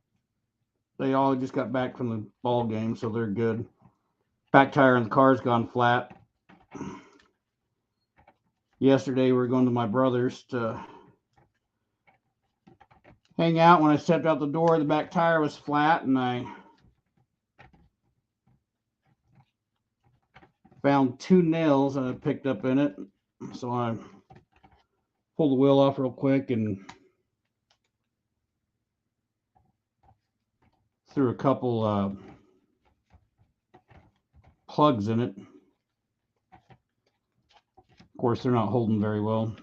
They all just got back from the ball game, so they're good. Back tire on the car's gone flat. Yesterday we were going to my brother's to hang out. When I stepped out the door, the back tire was flat, and I found 2 nails that I picked up in it. So I pulled the wheel off real quick and threw a couple plugs in it. Of course, they're not holding very well.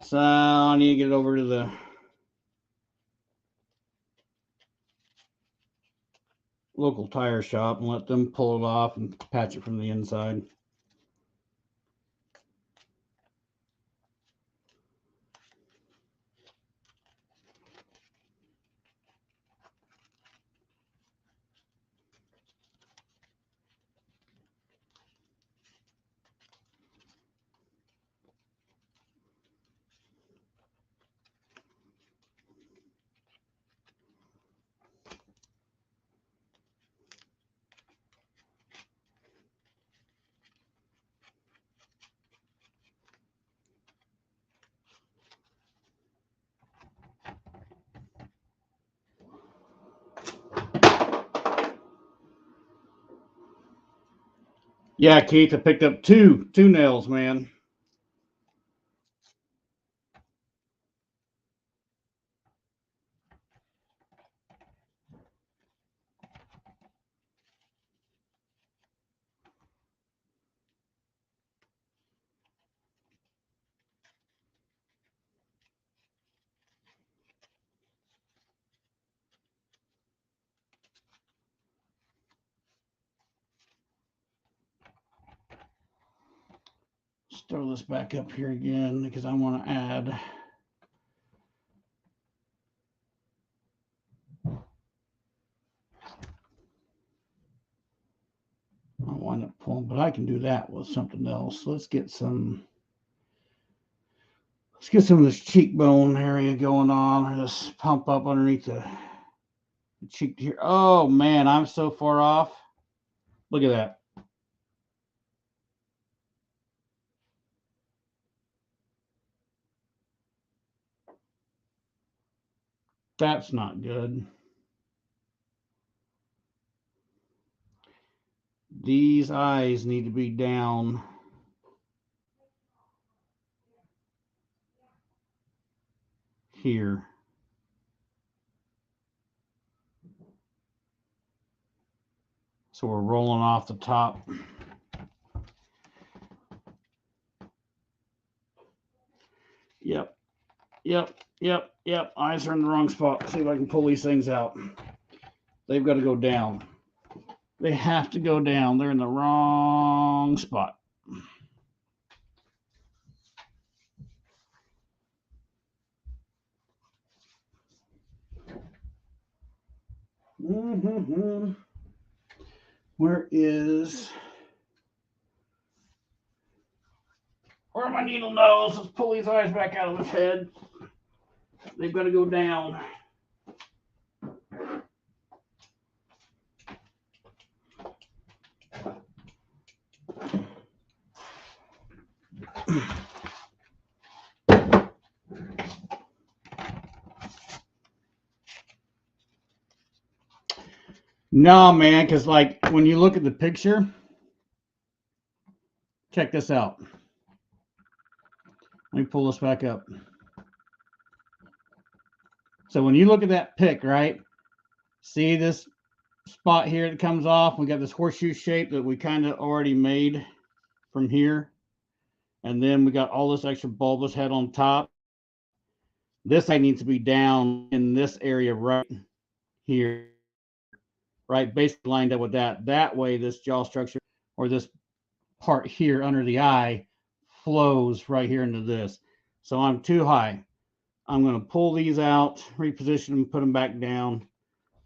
So I need to get over to the local tire shop and let them pull it off and patch it from the inside. Yeah, Keith, I picked up two nails, man. Let's throw this back up here again because I want to add. I'll wind up pulling, but I can do that with something else. Let's get some of this cheekbone area going on. Just pump up underneath the cheek here. Oh man, I'm so far off. Look at that. That's not good. These eyes need to be down here. So we're rolling off the top. Yep. Eyes are in the wrong spot. See if I can pull these things out. They've got to go down. They have to go down. They're in the wrong spot. Mm-hmm. Where are my needle nose? Let's pull these eyes back out of his head. They've got to go down. No, man, because like when you look at the picture, check this out. Let me pull this back up. So when you look at that pick, right? See this spot here that comes off? We got this horseshoe shape that we kind of already made from here. And then we got all this extra bulbous head on top. This side needs to be down in this area right here. Right, basically lined up with that. That way this jaw structure or this part here under the eye flows right here into this. So I'm too high. I'm going to pull these out, reposition them, put them back down,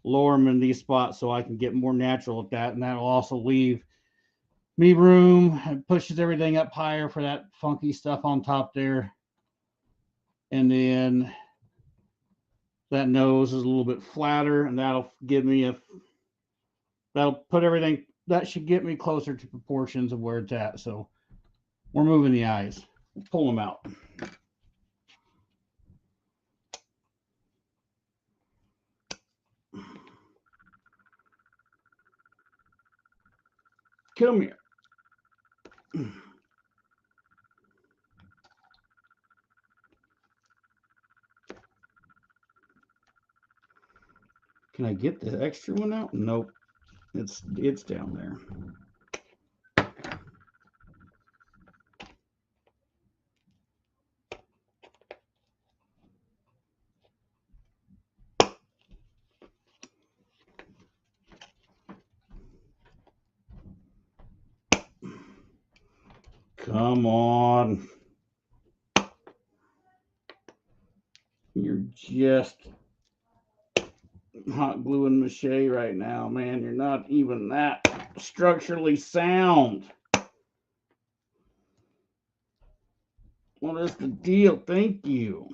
lower them in these spots so I can get more natural at that. And that'll also leave me room. It pushes everything up higher for that funky stuff on top there. And then that nose is a little bit flatter, and that'll give me that'll put everything, that should get me closer to proportions of where it's at. So we're moving the eyes. Pull them out. Come here. Can I get the extra one out? Nope. It's down there. Come on. You're just hot gluing mache right now, man. You're not even that structurally sound. What is the deal? Thank you.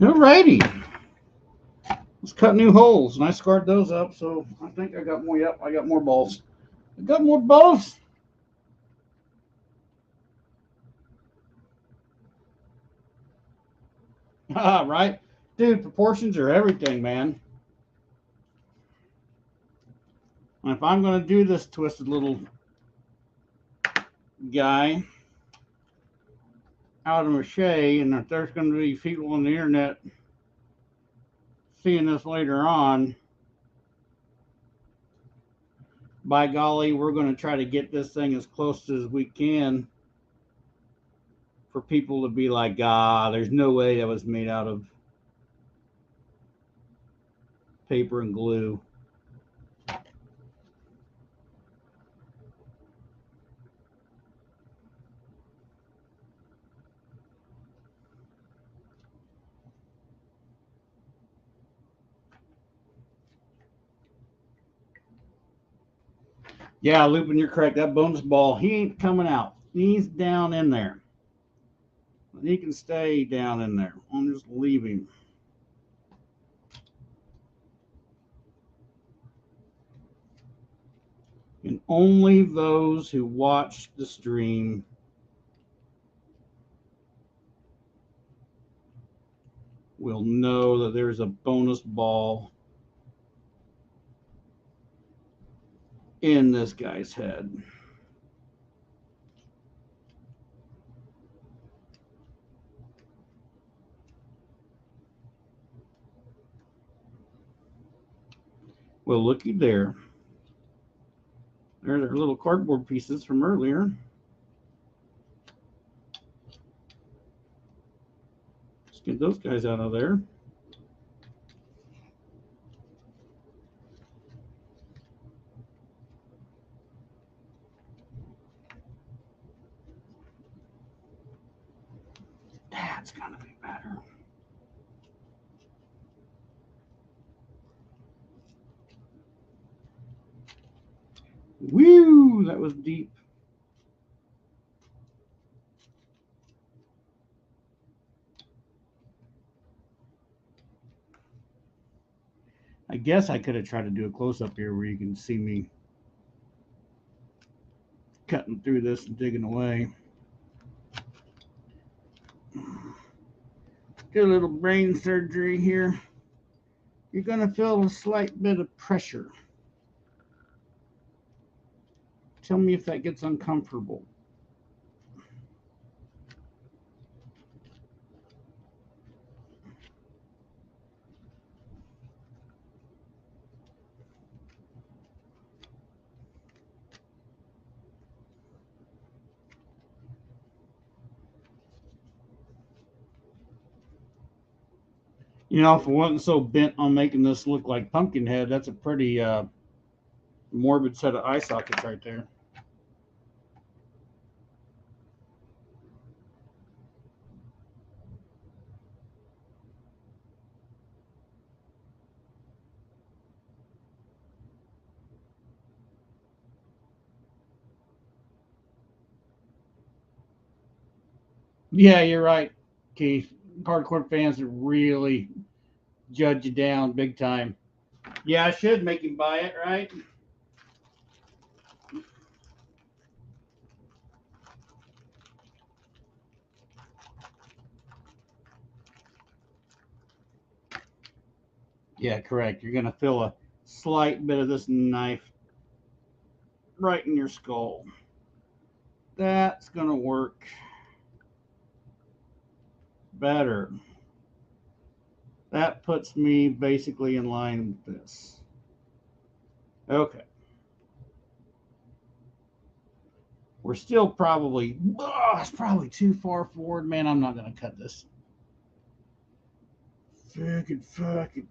Alrighty. Let's cut new holes. And I scarred those up, so I think I got more. Yep, I got more balls. I got more balls. Right? Dude, proportions are everything, man. And if I'm going to do this twisted little guy out of mache, and if there's going to be people on the internet seeing this later on, by golly, we're going to try to get this thing as close as we can for people to be like, there's no way that was made out of paper and glue. Yeah, Lupin, you're correct. That bonus ball, he ain't coming out. He's down in there. He can stay down in there. I'm just leaving. And only those who watch the stream will know that there's a bonus ball in this guy's head. Well, looky there. There's our little cardboard pieces from earlier. Let's get those guys out of there. That's gonna be better. Woo! That was deep. I guess I could have tried to do a close-up here where you can see me cutting through this and digging away. Get a little brain surgery here. You're going to feel a slight bit of pressure. Tell me if that gets uncomfortable. You know, if I wasn't so bent on making this look like Pumpkinhead, that's a pretty morbid set of eye sockets right there. Yeah, you're right, Keith. Hardcore fans really judge you down big time. Yeah, I should make him buy it, right? Yeah, correct. You're going to feel a slight bit of this knife right in your skull. That's going to work better. That puts me basically in line with this. Okay. We're still probably, it's probably too far forward. Man, I'm not going to cut this. Fucking.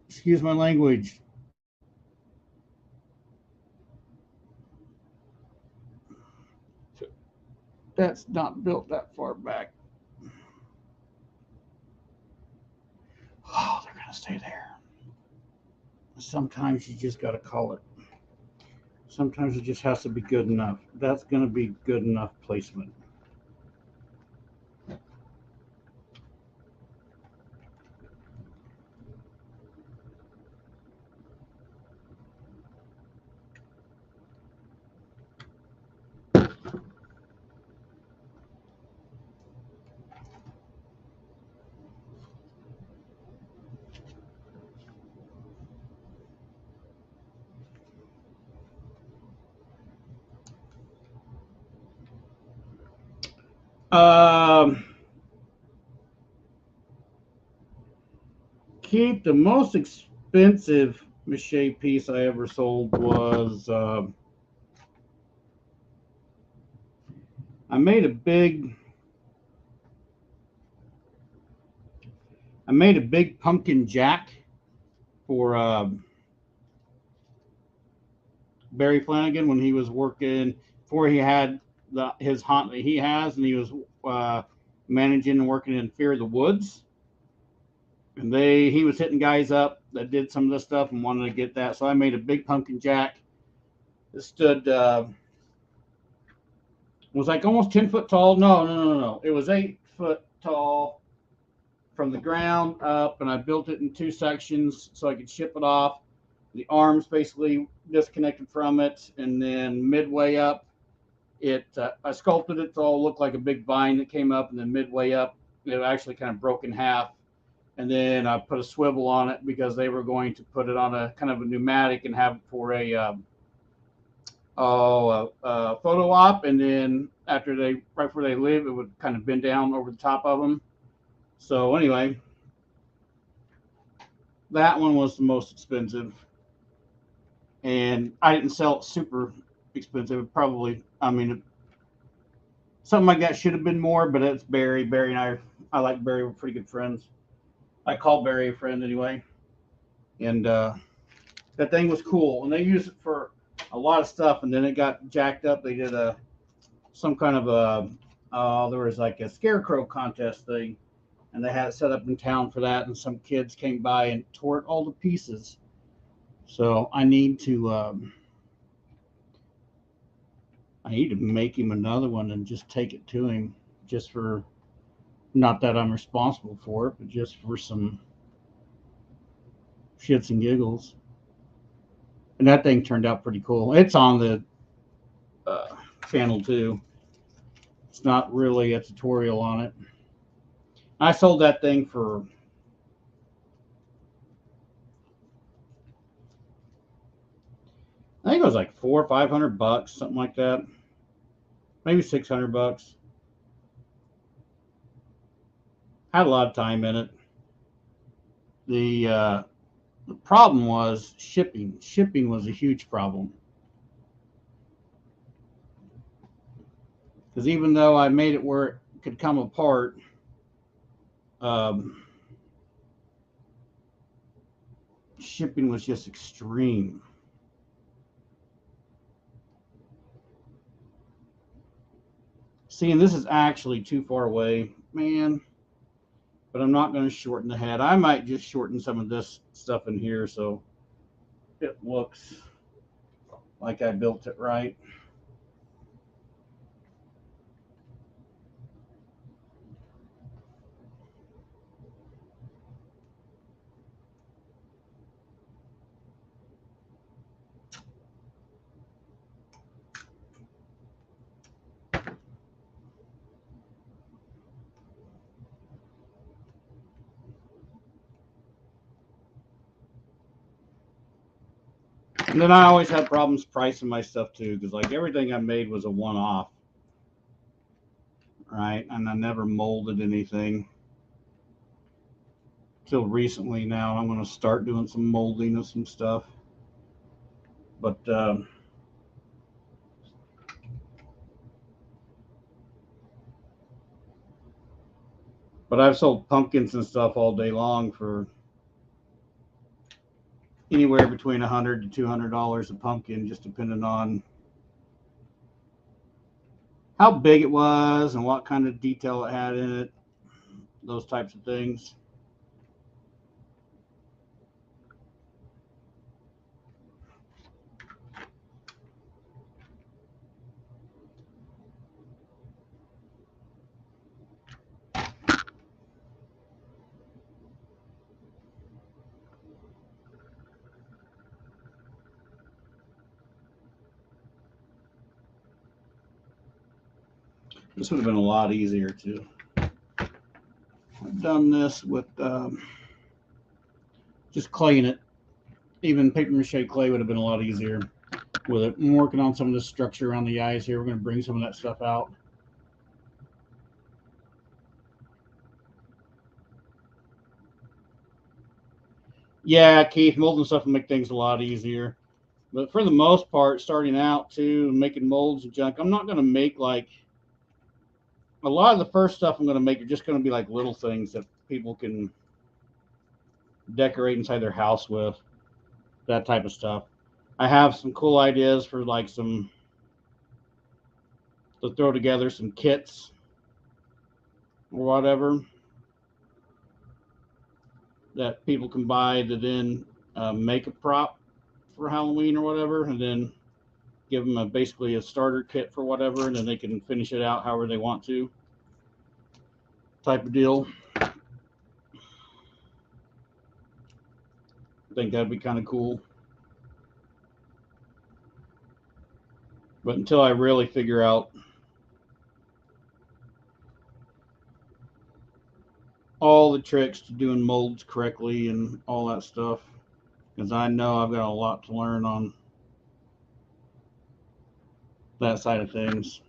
Excuse my language. That's not built that far back. Oh, they're going to stay there. Sometimes you just got to call it. Sometimes it just has to be good enough. That's going to be good enough placement. Um, Keep, the most expensive mache piece I ever sold was I made a big pumpkin jack for Barry Flanagan when he was working, before he had his haunt that he has, and he was uh, managing and working in Fear of the Woods. And he was hitting guys up that did some of this stuff and wanted to get that. So I made a big pumpkin jack. It stood was like almost 10 foot tall. No. It was 8 foot tall from the ground up, and I built it in two sections so I could ship it off. The arms basically disconnected from it, and then midway up, I sculpted it so it looked like a big vine that came up, and then midway up, it actually kind of broke in half. And then I put a swivel on it because they were going to put it on a kind of a pneumatic and have it for a photo op. And then right before they leave, it would kind of bend down over the top of them. So anyway, that one was the most expensive, and I didn't sell it super expensive. Probably, I mean, something like that should have been more, but it's Barry. Barry and I like Barry. We're pretty good friends. I call Barry a friend anyway, and that thing was cool. And they used it for a lot of stuff, and then it got jacked up. They did some kind of there was like a scarecrow contest thing, and they had it set up in town for that. And some kids came by and tore it all to pieces. So I need to make him another one and just take it to him, just for, not that I'm responsible for it, but just for some shits and giggles. And that thing turned out pretty cool. It's on the channel too. It's not really a tutorial on it. I sold that thing for I think it was like $400 or $500, something like that. Maybe $600. Had a lot of time in it. The problem was shipping. Shipping was a huge problem. Because even though I made it where it could come apart, um, shipping was just extreme. See, and this is actually too far away, man. But I'm not going to shorten the head. I might just shorten some of this stuff in here so it looks like I built it right. And then I always had problems pricing my stuff too, because like everything I made was a one-off, right? And I never molded anything till recently. Now I'm going to start doing some molding of some stuff, but But I've sold pumpkins and stuff all day long for anywhere between $100 to $200 a pumpkin, just depending on how big it was and what kind of detail it had in it, those types of things. This would have been a lot easier too. I've done this with just claying it. Even paper mache clay would have been a lot easier with it. I'm working on some of the structure around the eyes here. We're going to bring some of that stuff out. Yeah, Keith, molding stuff will make things a lot easier. But for the most part, starting out too, making molds and junk, I'm not going to make like a lot of the first stuff I'm going to make are just going to be like little things that people can decorate inside their house with, that type of stuff. I have some cool ideas for like some to throw together some kits or whatever that people can buy to then make a prop for Halloween or whatever, and then give them basically a starter kit for whatever, and then they can finish it out however they want to, type of deal. I think that'd be kind of cool. But until I really figure out all the tricks to doing molds correctly and all that stuff, because I know I've got a lot to learn on that side of things.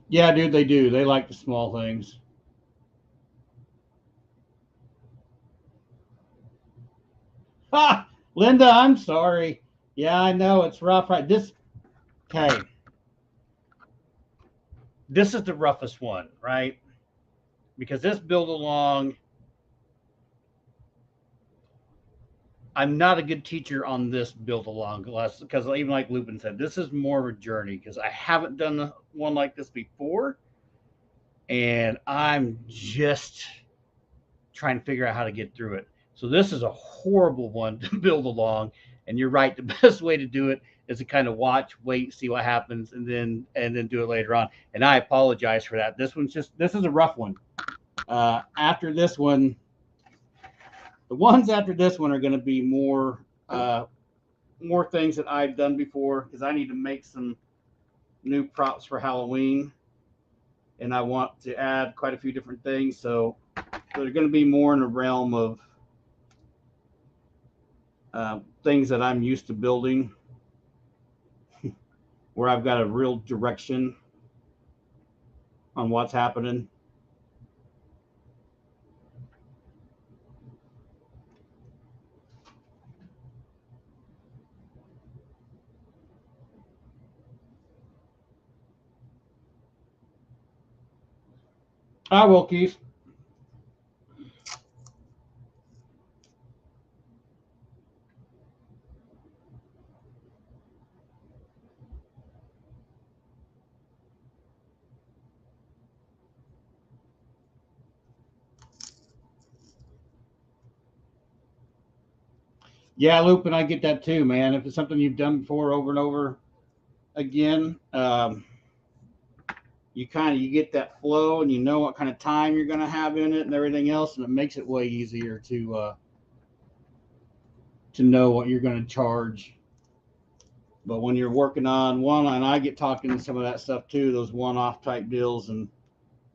Yeah, dude, they do. They like the small things. Ha! Linda, I'm sorry. Yeah, I know it's rough. Right, this. Okay, this is the roughest one, right? Because this build along, I'm not a good teacher on this build along because even like Lupin said, this is more of a journey because I haven't done one like this before, and I'm just trying to figure out how to get through it. So this is a horrible one to build along, and you're right. The best way to do it is to kind of watch, wait, see what happens, and then do it later on. And I apologize for that. This is a rough one. After this one, the ones after this one are going to be more things that I've done before because I need to make some new props for Halloween, and I want to add quite a few different things. So they're going to be more in the realm of things that I'm used to building, where I've got a real direction on what's happening. I will, Keith. Yeah, Loop, and I get that too, man. If it's something you've done before over and over again, you get that flow and you know what kind of time you're going to have in it and everything else, and it makes it way easier to know what you're going to charge. But when you're working on one, and I get talking some of that stuff too, those one-off type deals, and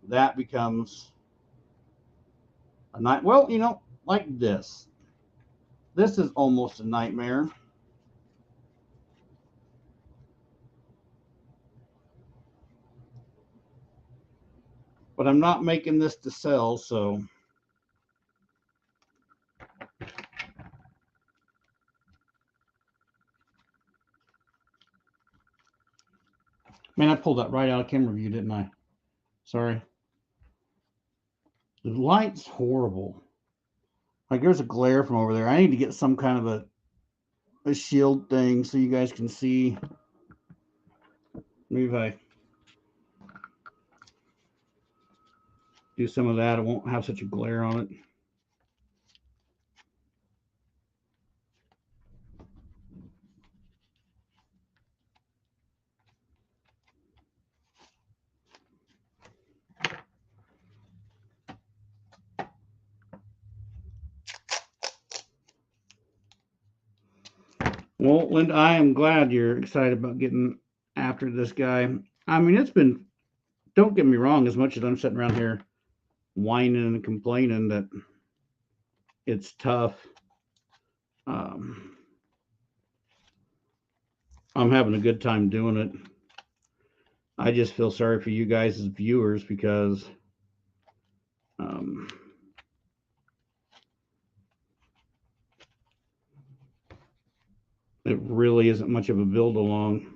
that becomes a night. Well, like this. This is almost a nightmare. But I'm not making this to sell, so Man, I pulled that right out of camera view, didn't I? Sorry. The light's horrible. Like there's a glare from over there. I need to get some kind of a shield thing so you guys can see. Maybe if I do some of that, it won't have such a glare on it. Well, Linda, I am glad you're excited about getting after this guy. I mean, it's been, don't get me wrong, as much as I'm sitting around here whining and complaining that it's tough, um, I'm having a good time doing it. I just feel sorry for you guys as viewers because um, it really isn't much of a build along.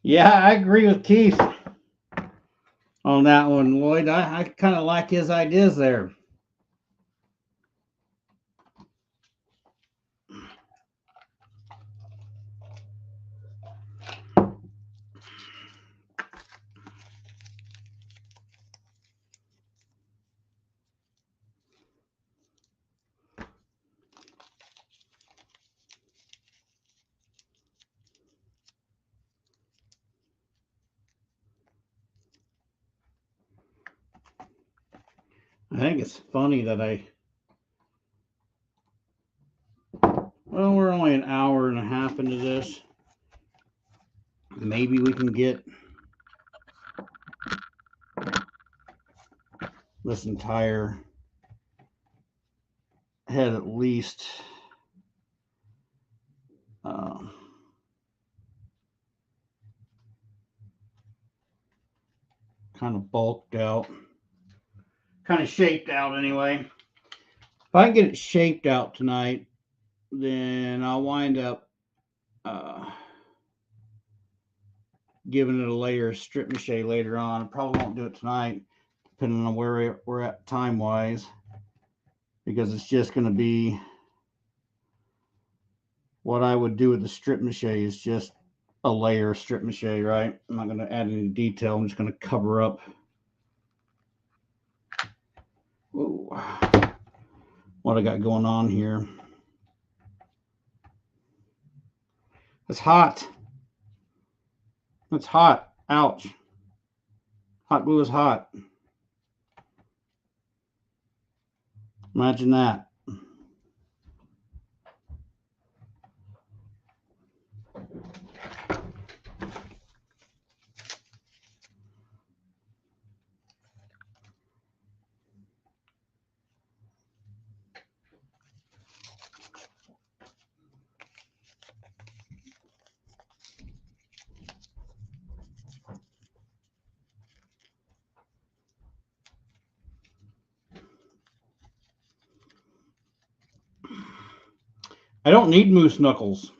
Yeah, I agree with Keith on that one, Lloyd. I kind of like his ideas there. I think it's funny that well, we're only an hour and a half into this. Maybe we can get this entire head at least uh, kind of bulked out, kind of shaped out anyway. If I can get it shaped out tonight, then I'll wind up uh, giving it a layer of strip mache later on. I probably won't do it tonight, depending on where we're at time wise, because it's just going to be what I would do with the strip mache is just a layer of strip mache, right? I'm not going to add any detail. I'm just going to cover up. Ooh, what I got going on here. It's hot. It's hot. Ouch. Hot glue is hot. Imagine that. I don't need moose knuckles.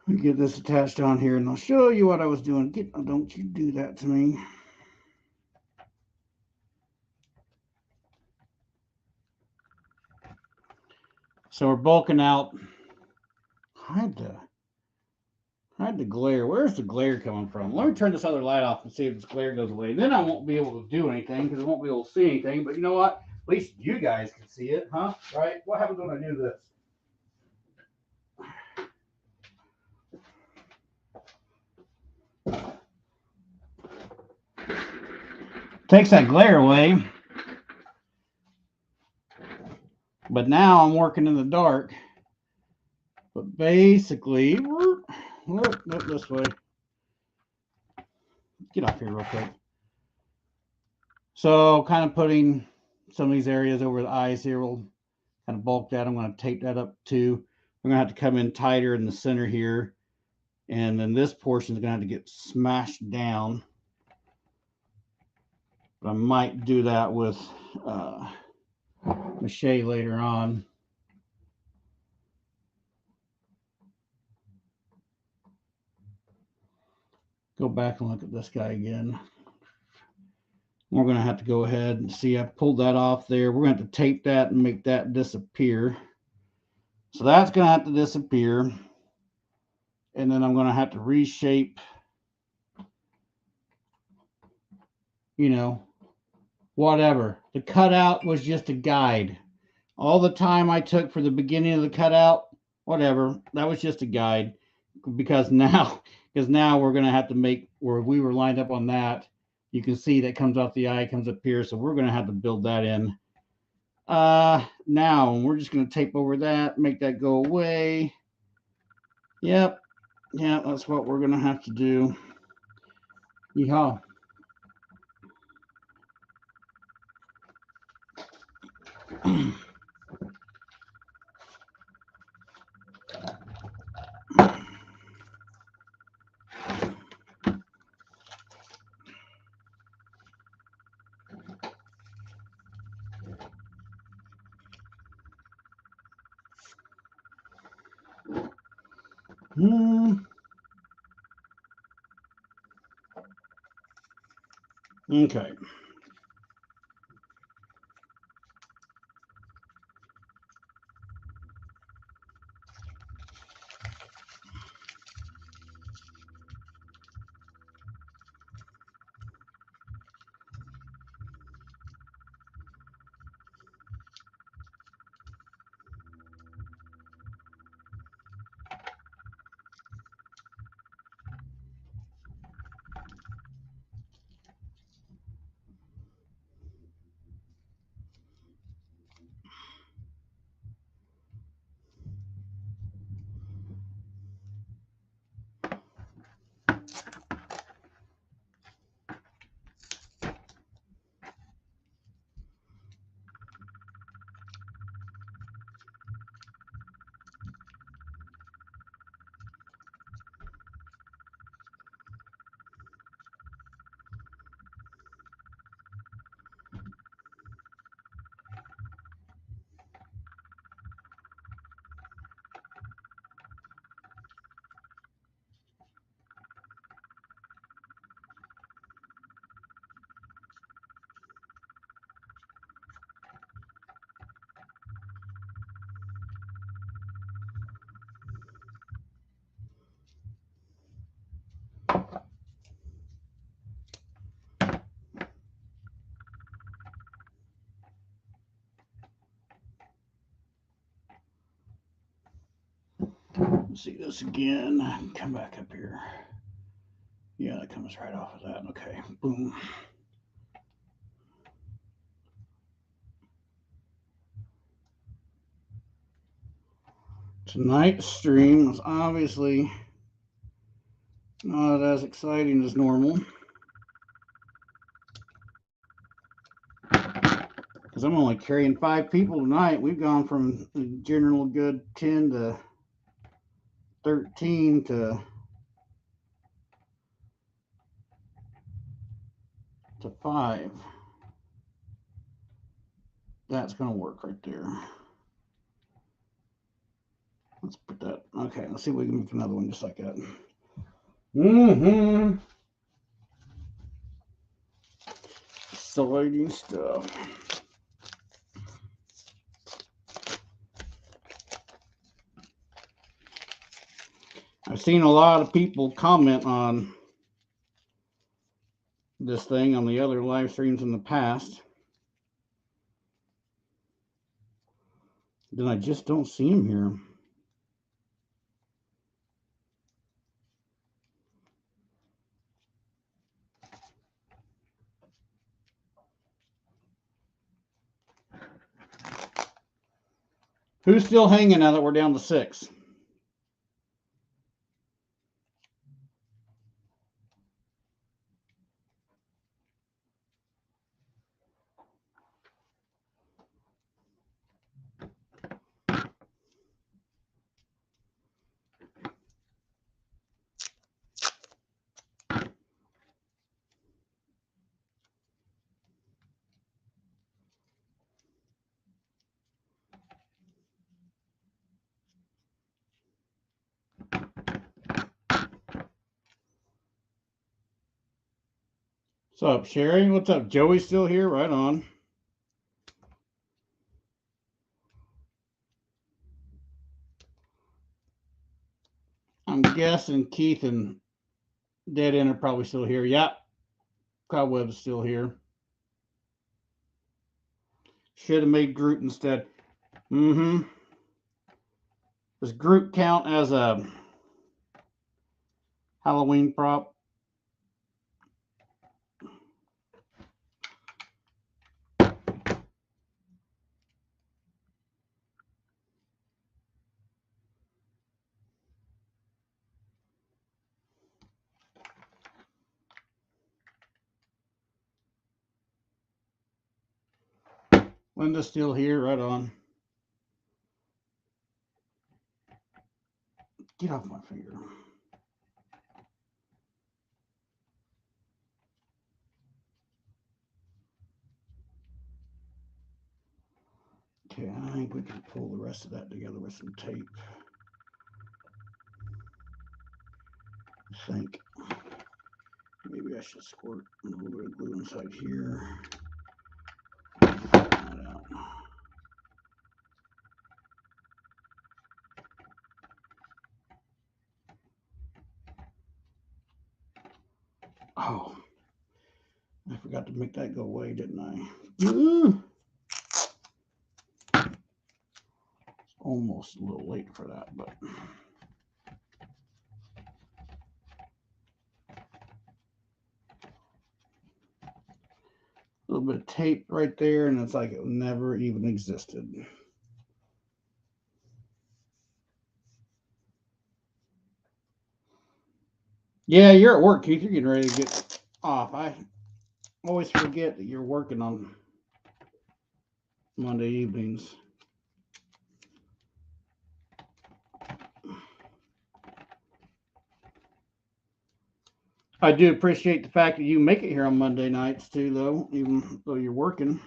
Let me get this attached on here and I'll show you what I was doing. Don't you do that to me. So we're bulking out. Hide the glare. Where's the glare coming from? Let me turn this other light off and see if this glare goes away. Then I won't be able to do anything because I won't be able to see anything. But you know what? At least you guys can see it, huh? Right? What happens when I do this? Takes that glare away. But now I'm working in the dark. But basically, look this way. Get off here real quick. So kind of putting some of these areas over the eyes here will kind of bulk that. I'm going to tape that up too. I'm going to have to come in tighter in the center here. And then this portion is going to have to get smashed down. But I might do that with mache later on. Go back and look at this guy again. We're going to have to go ahead and see I pulled that off there. We're going to have to tape that and make that disappear. So that's going to have to disappear. And then I'm going to have to reshape, you know, whatever. The cutout was just a guide. All the time I took for the beginning of the cutout, whatever, that was just a guide. Because now we're going to have to make where we were lined up on that. You can see that comes off the eye, comes up here. So we're going to have to build that in. Now we're just going to tape over that, make that go away. Yep. Yeah, that's what we're going to have to do. Yeehaw. Okay. Let's see this again. Come back up here. Yeah, that comes right off of that. Okay, boom. Tonight's stream was obviously not as exciting as normal. Because I'm only carrying 5 people tonight. We've gone from a general good 10 to 13 to 5. That's going to work right there. Let's put that. Okay, let's see if we can make another one just like that. Mm-hmm. Exciting stuff. I've seen a lot of people comment on this thing on the other live streams in the past. Then I just don't see them here. Who's still hanging now that we're down to 6? What's up, Sherry? What's up? Joey's still here? Right on. I'm guessing Keith and Dead End are probably still here. Yep. Cobweb's still here. Should have made Groot instead. Mm-hmm. Does Groot count as a Halloween prop? Linda's still here. Right on. Get off my finger. Okay, I think we can pull the rest of that together with some tape. I think maybe I should squirt a little bit of glue inside here. That out. Oh, I forgot to make that go away, didn't I? Almost a little late for that, but a little bit of tape right there, and it's like it never even existed. Yeah, you're at work, Keith. You're getting ready to get off. I always forget that you're working on Monday evenings. I do appreciate the fact that you make it here on Monday nights too, though, even though you're working.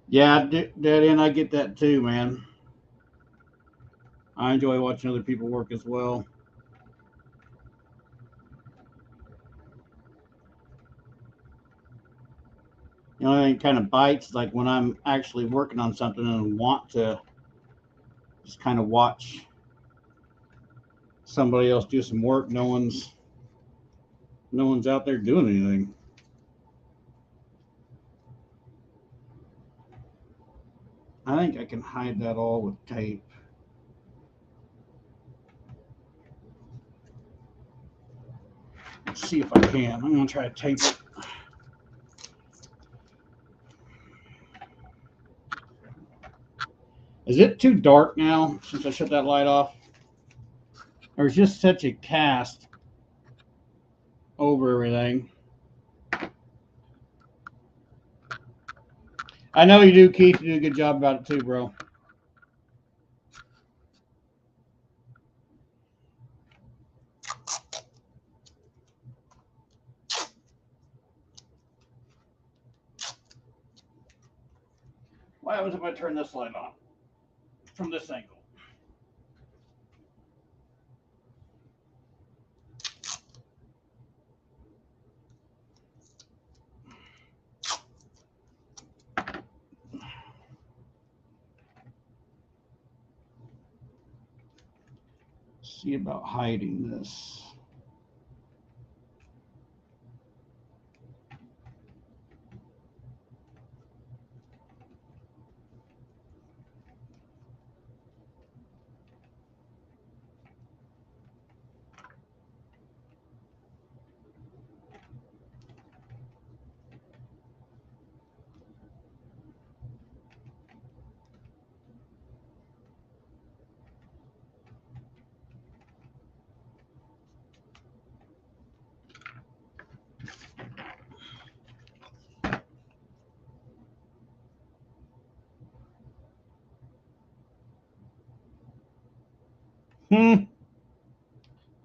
Yeah, Dead End, I get that too, man. I enjoy watching other people work as well. The only thing kind of bites like when I'm actually working on something and want to just kind of watch somebody else do some work. No one's out there doing anything. I think I can hide that all with tape. Let's see if I can. I'm gonna try to tape it. Is it too dark now since I shut that light off? Or is just such a cast over everything? I know you do, Keith. You do a good job about it too, bro. What happens if I turn this light on from this angle? See about hiding this.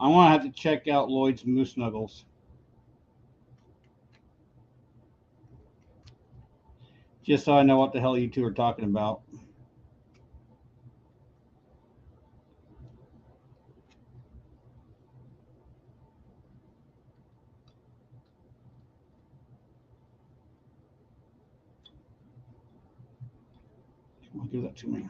I'm gonna have to check out Lloyd's Moose Snuggles. Just so I know what the hell you two are talking about. Come on, give that to me.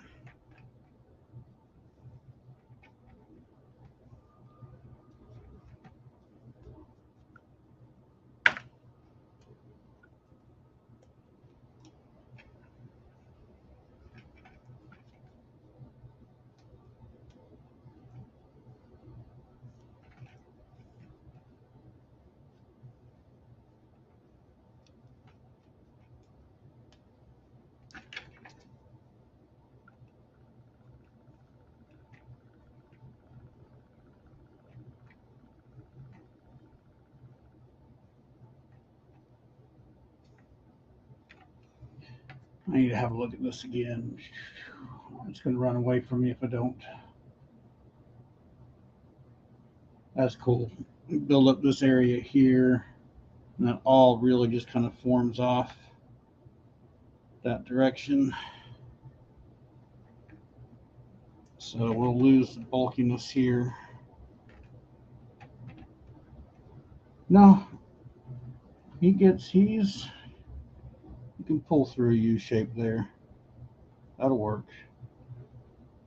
I need to have a look at this again. It's going to run away from me if I don't. That's cool. Build up this area here, and that all really just kind of forms off that direction. So we'll lose the bulkiness here. No, you can pull through a U shape there. That'll work.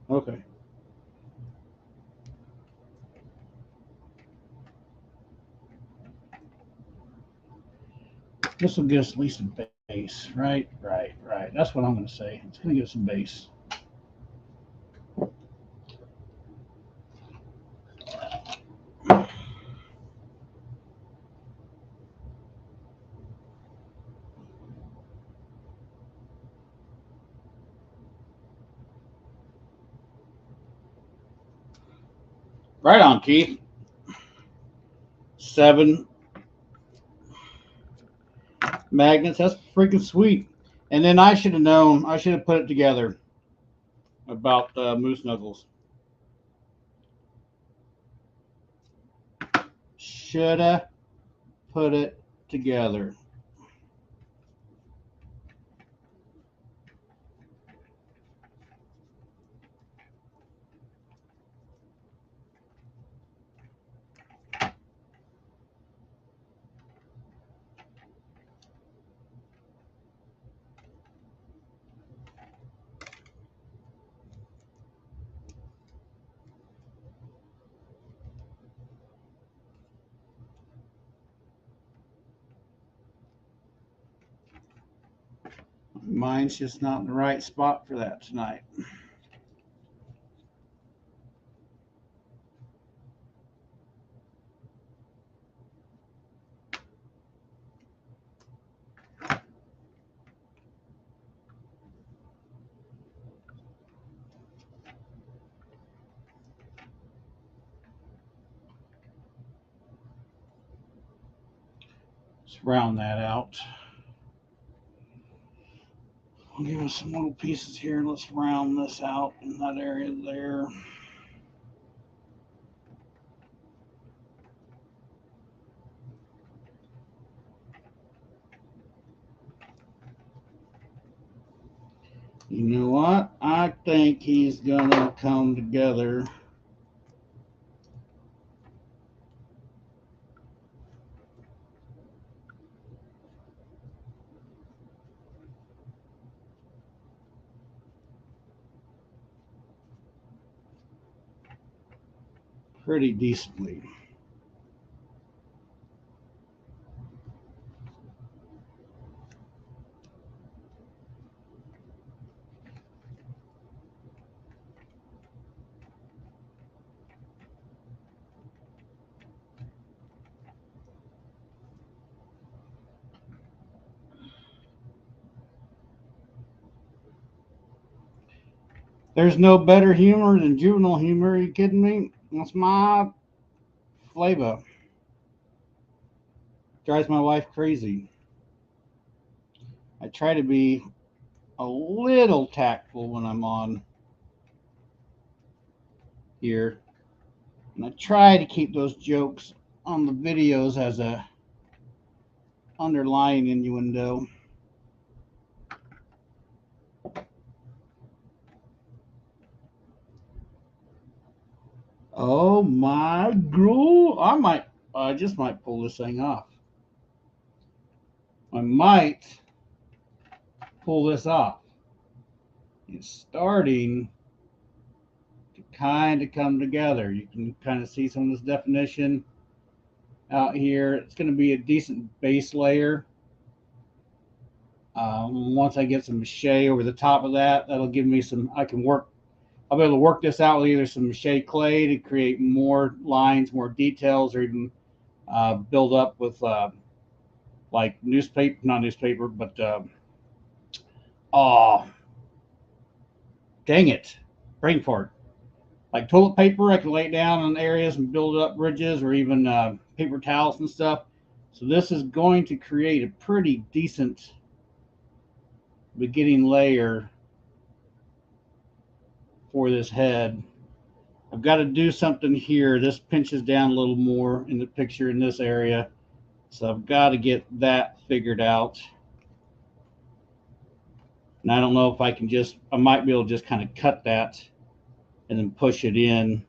Okay. This will get us at least a base. Right. That's what I'm going to say. It's going to get us some base. Right on, Keith. 7 magnets. That's freaking sweet. And then I should have known. I should have put it together about the moose knuckles. Shoulda put it together. mine's just not in the right spot for that tonight. Let's round that out. I'll give us some little pieces here. Let's round this out in that area there. You know what? I think he's gonna come together. Pretty decently. There's no better humor than juvenile humor. Are you kidding me? That's my flavor. Drives my wife crazy. I try to be a little tactful when I'm on here. And I try to keep those jokes on the videos as a underlying innuendo. Oh my god. I just might pull this thing off. I might pull this off. It's starting to kind of come together. You can kind of see some of this definition out here. It's going to be a decent base layer. Once I get some mache over the top of that, that'll give me some, I'll be able to work this out with either some mache clay to create more lines, more details, or even build up with like not newspaper, but oh, dang it, brain fart. Like toilet paper, I can lay it down in areas and build up bridges, or even paper towels and stuff. So this is going to create a pretty decent beginning layer for this head. I've got to do something here. This pinches down a little more in the picture in this area. So I've got to get that figured out. And I don't know if I might be able to just kind of cut that and then push it in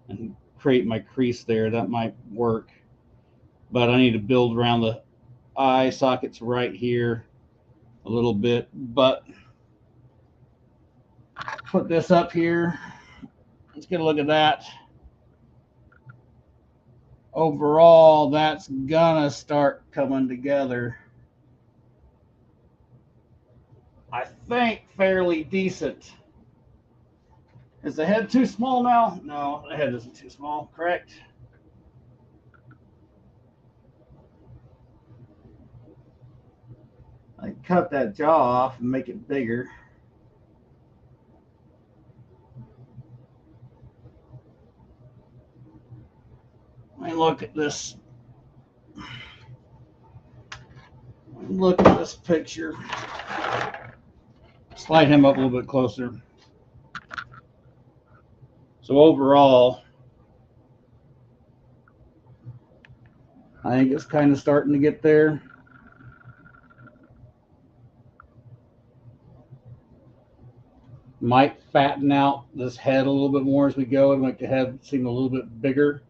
and create my crease there. That might work. But I need to build around the eye sockets right here a little bit. But put this up here. Let's get a look at that. Overall, that's gonna start coming together. I think fairly decent. Is the head too small now? No, the head isn't too small, correct? I cut that jaw off and make it bigger. Let me look at this. Look at this picture. Slide him up a little bit closer. So overall, I think it's kind of starting to get there. Might fatten out this head a little bit more as we go and make the head seem a little bit bigger.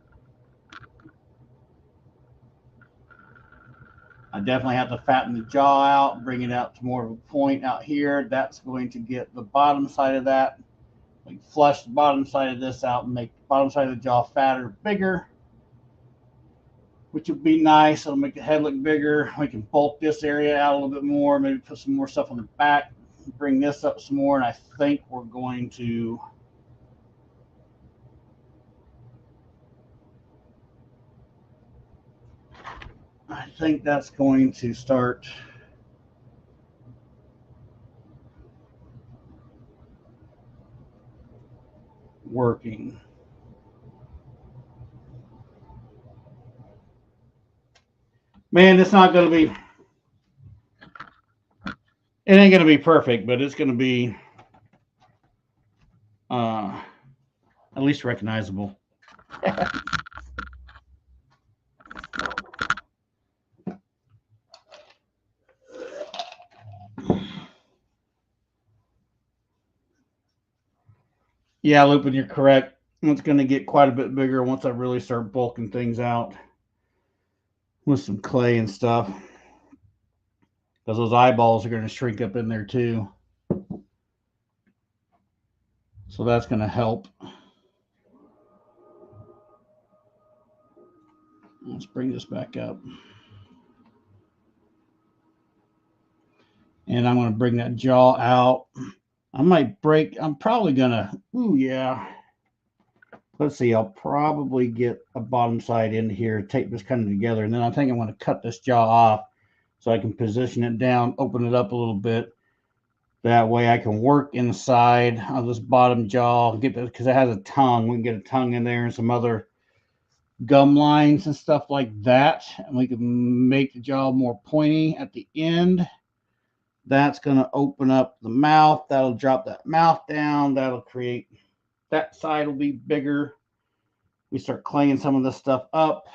I definitely have to fatten the jaw out, bring it out to more of a point out here. That's going to get the bottom side of that. We flush the bottom side of this out and make the bottom side of the jaw fatter, bigger. which would be nice. It'll make the head look bigger. We can bulk this area out a little bit more, maybe put some more stuff on the back, bring this up some more, and I think we're going to that's going to start working. Man, it's not going to be, it ain't going to be perfect, but it's going to be at least recognizable. Yeah, Lupin, you're correct. It's going to get quite a bit bigger once I really start bulking things out with some clay and stuff. Because those eyeballs are going to shrink up in there too. So that's going to help. Let's bring this back up. And I'm going to bring that jaw out. I might break, I'm probably going to, ooh, yeah. Let's see, I'll probably get a bottom side in here, tape this kind of together, and then I think I'm going to cut this jaw off so I can position it down, open it up a little bit. That way I can work inside of this bottom jaw, get this, because it has a tongue. We can get a tongue in there and some other gum lines and stuff like that. And we can make the jaw more pointy at the end. That's going to open up the mouth. That'll drop that mouth down. That'll create, that side will be bigger. We start claying some of this stuff up.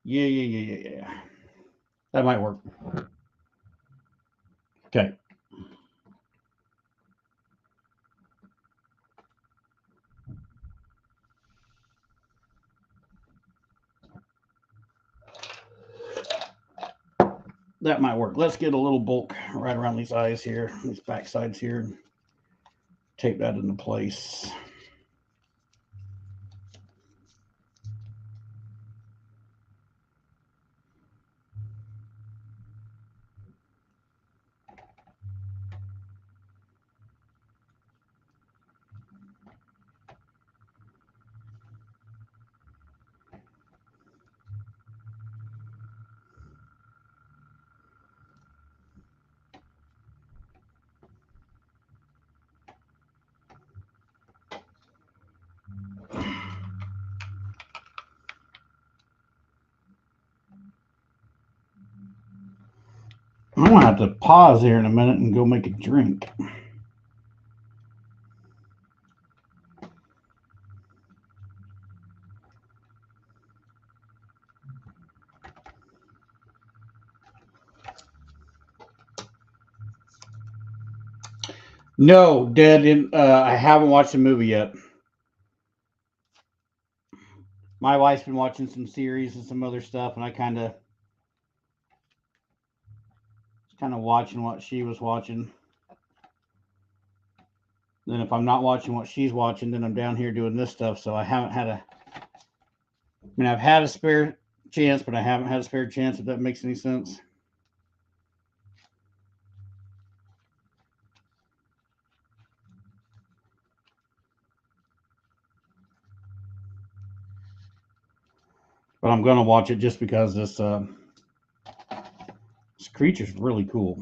Yeah. That might work. Okay. That might work. Let's get a little bulk right around these eyes here, these back sides here. Tape that into place. I'm going to have to pause here in a minute and go make a drink. No, Dad, I haven't watched the movie yet. My wife's been watching some series and some other stuff, and I kind of watching what she was watching. Then if I'm not watching what she's watching, then I'm down here doing this stuff. So I haven't had a, I mean, I've had a spare chance, but I haven't had a spare chance, if that makes any sense. But I'm going to watch it just because this creature's really cool.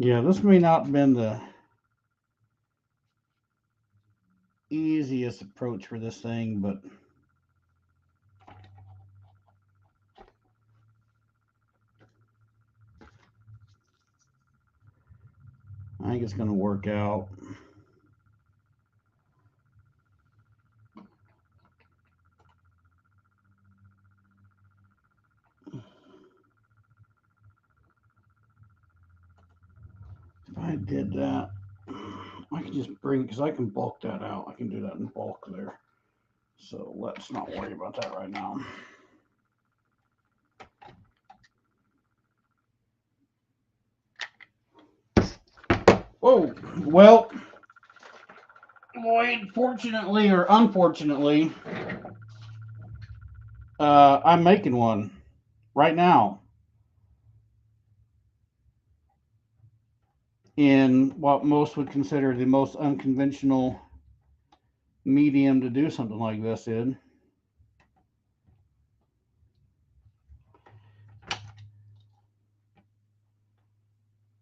Yeah, this may not have been the easiest approach for this thing, but I think it's going to work out. did that. I can just bring, because I can bulk that out. I can do that in bulk there. So let's not worry about that right now. Oh, well, boy, fortunately or unfortunately, I'm making one right now in what most would consider the most unconventional medium to do something like this in.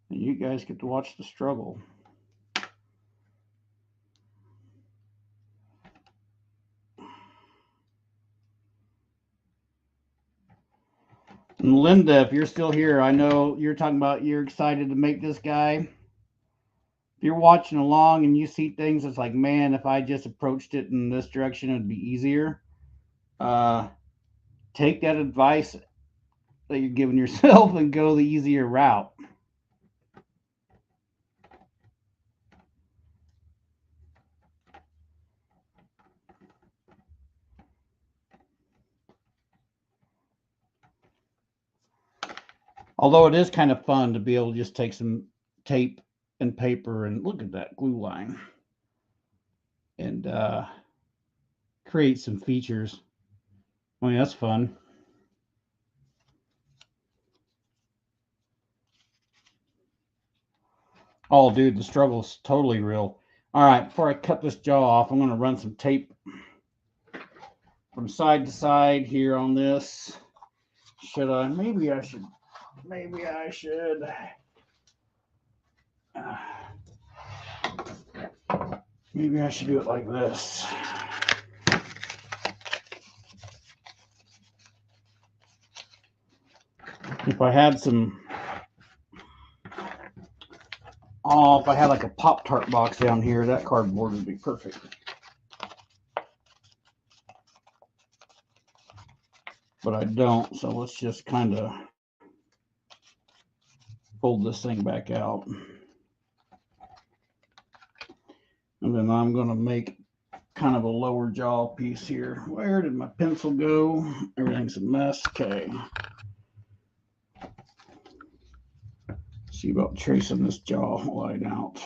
And you guys get to watch the struggle. And Linda, if you're still here, I know you're talking about you're excited to make this guy. If you're watching along and you see things, it's like, man, if I just approached it in this direction, it'd be easier. Take that advice that you're giving yourself and go the easier route. Although it is kind of fun to be able to just take some tape and paper and look at that glue line and create some features. I mean, that's fun. Oh, dude, the struggle's totally real. All right, before I cut this jaw off, I'm going to run some tape from side to side here on this. Should I? Maybe I should. Maybe I should. Maybe I should do it like this. If I had some, if I had like a Pop-Tart box down here, that cardboard would be perfect. But I don't, so let's just kind of fold this thing back out. And then I'm going to make kind of a lower jaw piece here. Where did my pencil go? Everything's a mess. Okay. See about tracing this jaw line out.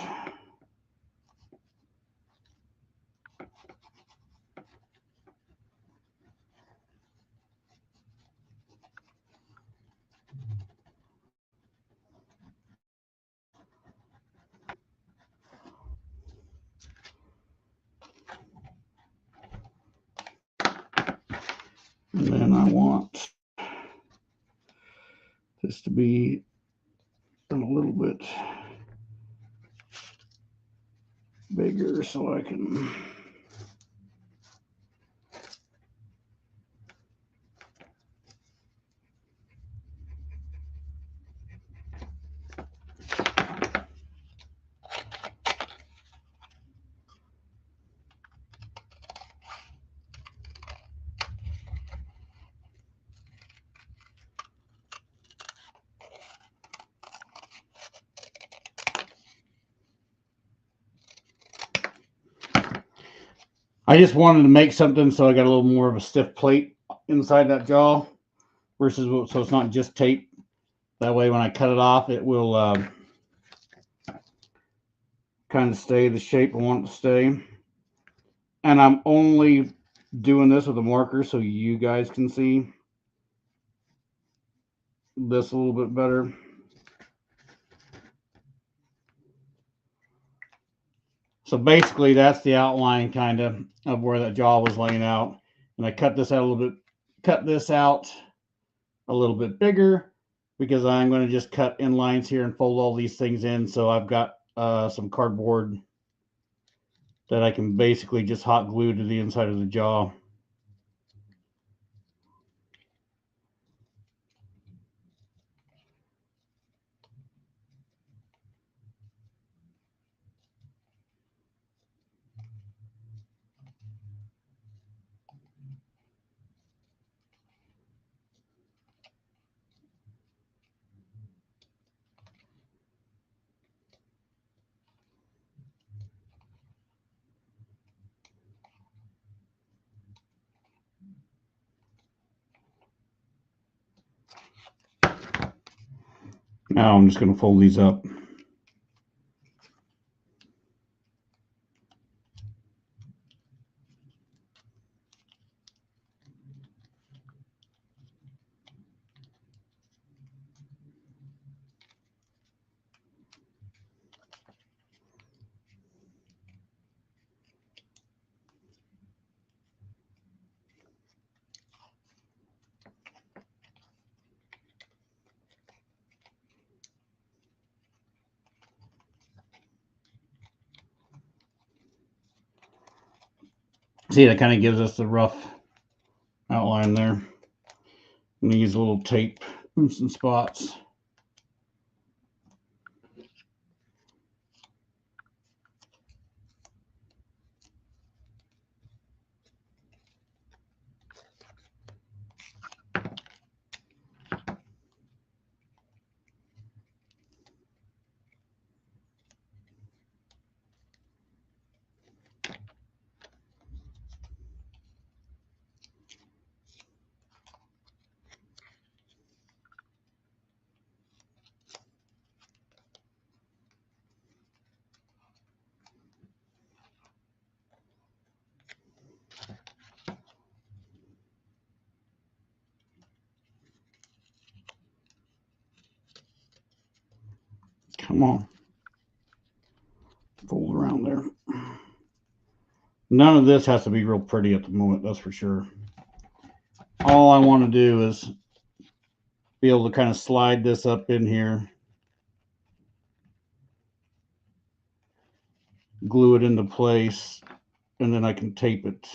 And then I want this to be a little bit bigger so I can I just wanted to make something so I got a little more of a stiff plate inside that jaw versus so it's not just tape. That way when I cut it off, it will kind of stay the shape I want it to stay. And I'm only doing this with a marker so you guys can see this a little bit better. So basically that's the outline kind of where that jaw was laying out. And I cut this out a little bit, cut this out a little bit bigger because I'm going to just cut in lines here and fold all these things in. So I've got some cardboard that I can basically just hot glue to the inside of the jaw. Now I'm just going to fold these up. See, that kind of gives us the rough outline there. I'm going to use a little tape in some spots. Come on. Fold around there. None of this has to be real pretty at the moment, that's for sure. All I want to do is be able to kind of slide this up in here, glue it into place, and then I can tape it.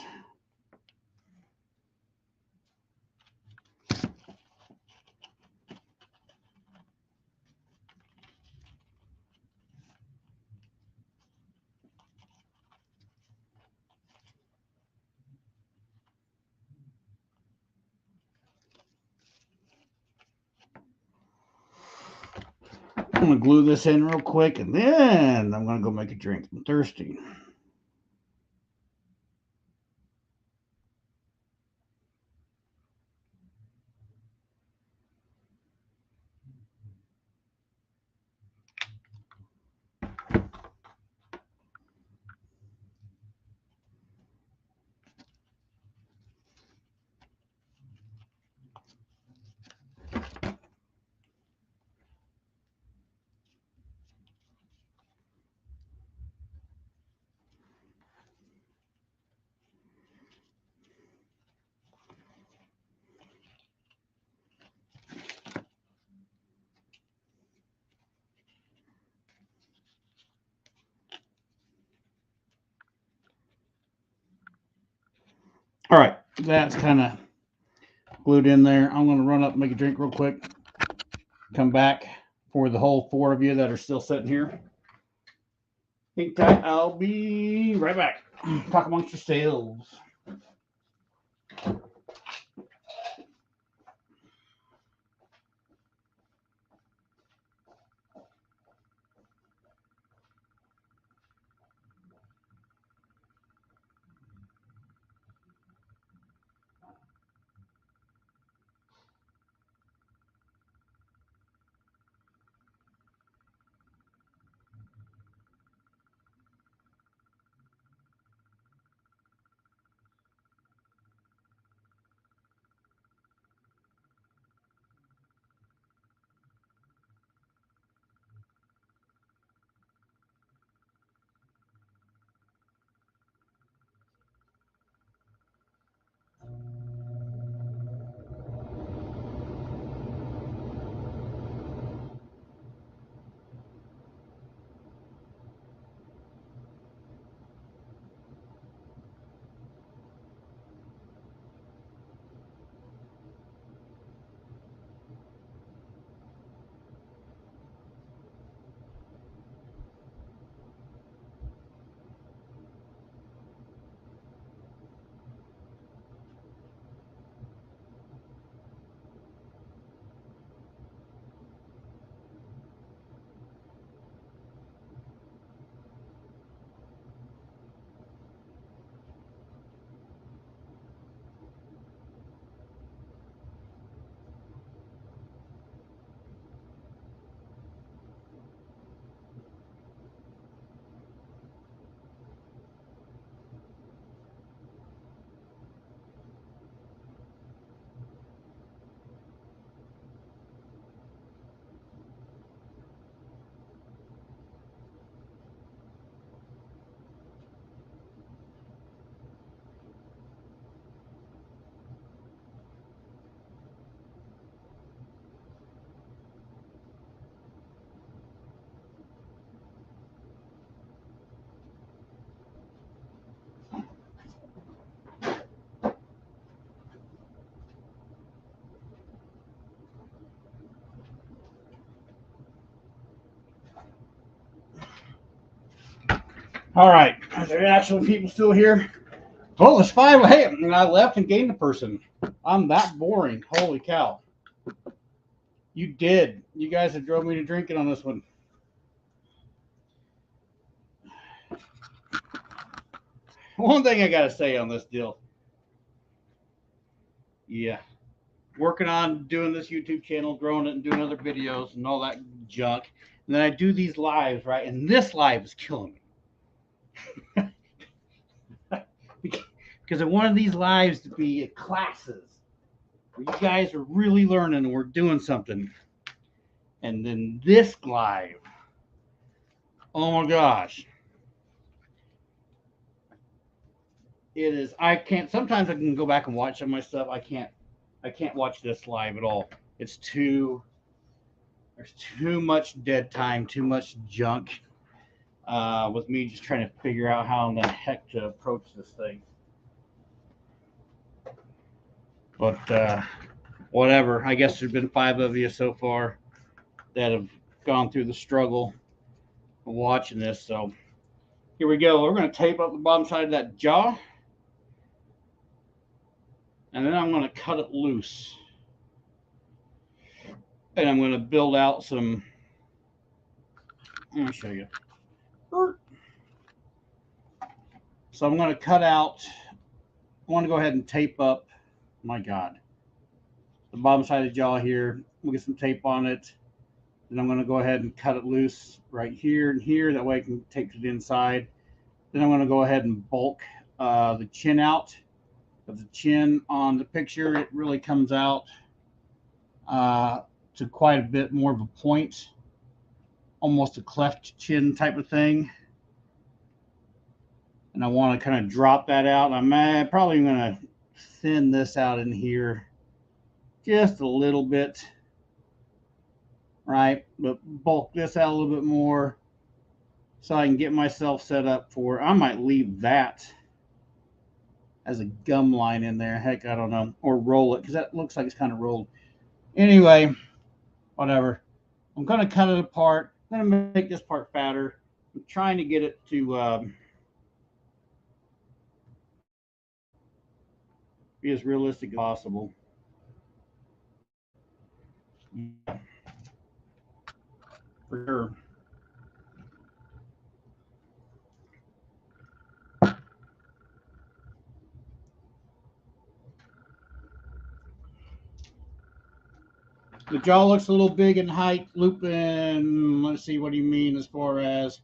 I'm going to glue this in real quick, and then I'm going to go make a drink. I'm thirsty. All right, that's kind of glued in there. I'm going to run up and make a drink real quick. Come back for the whole 4 of you that are still sitting here. Hang tight. I'll be right back. Talk amongst yourselves. All right. Are there actually people still here? Oh, there's 5. Hey, and I left and gained a person. I'm that boring. Holy cow. You did. You guys have drove me to drinking on this one. One thing I got to say on this deal. Yeah. Working on doing this YouTube channel, growing it, and doing other videos and all that junk. And then I do these lives, right? And this live is killing me. Because I wanted these lives to be classes where you guys are really learning and we're doing something. And then this live, oh my gosh. It is, I can't, sometimes I can go back and watch some of my stuff. I can't watch this live at all. It's too, there's too much dead time, too much junk with me just trying to figure out how in the heck to approach this thing. But whatever. I guess there's been 5 of you so far that have gone through the struggle of watching this. So here we go. We're going to tape up the bottom side of that jaw. And then I'm going to cut it loose. And I'm going to build out some. Let me show you. So I'm going to cut out. I want to go ahead and tape up. My God. The bottom side of the jaw here. We'll get some tape on it. Then I'm going to go ahead and cut it loose right here and here. That way I can tape to the inside. Then I'm going to go ahead and bulk the chin out. Of the chin on the picture, it really comes out to quite a bit more of a point. Almost a cleft chin type of thing. And I want to kind of drop that out. I'm probably going to thin this out in here just a little bit. Right, but bulk this out a little bit more so I can get myself set up for. I might leave that as a gum line in there. Heck, I don't know, or roll it because that looks like it's kind of rolled. Anyway, whatever. I'm going to cut it apart. I'm going to make this part fatter. I'm trying to get it to be as realistic as possible. Yeah. For sure. The jaw looks a little big in height, looping. Let's see, what do you mean as far as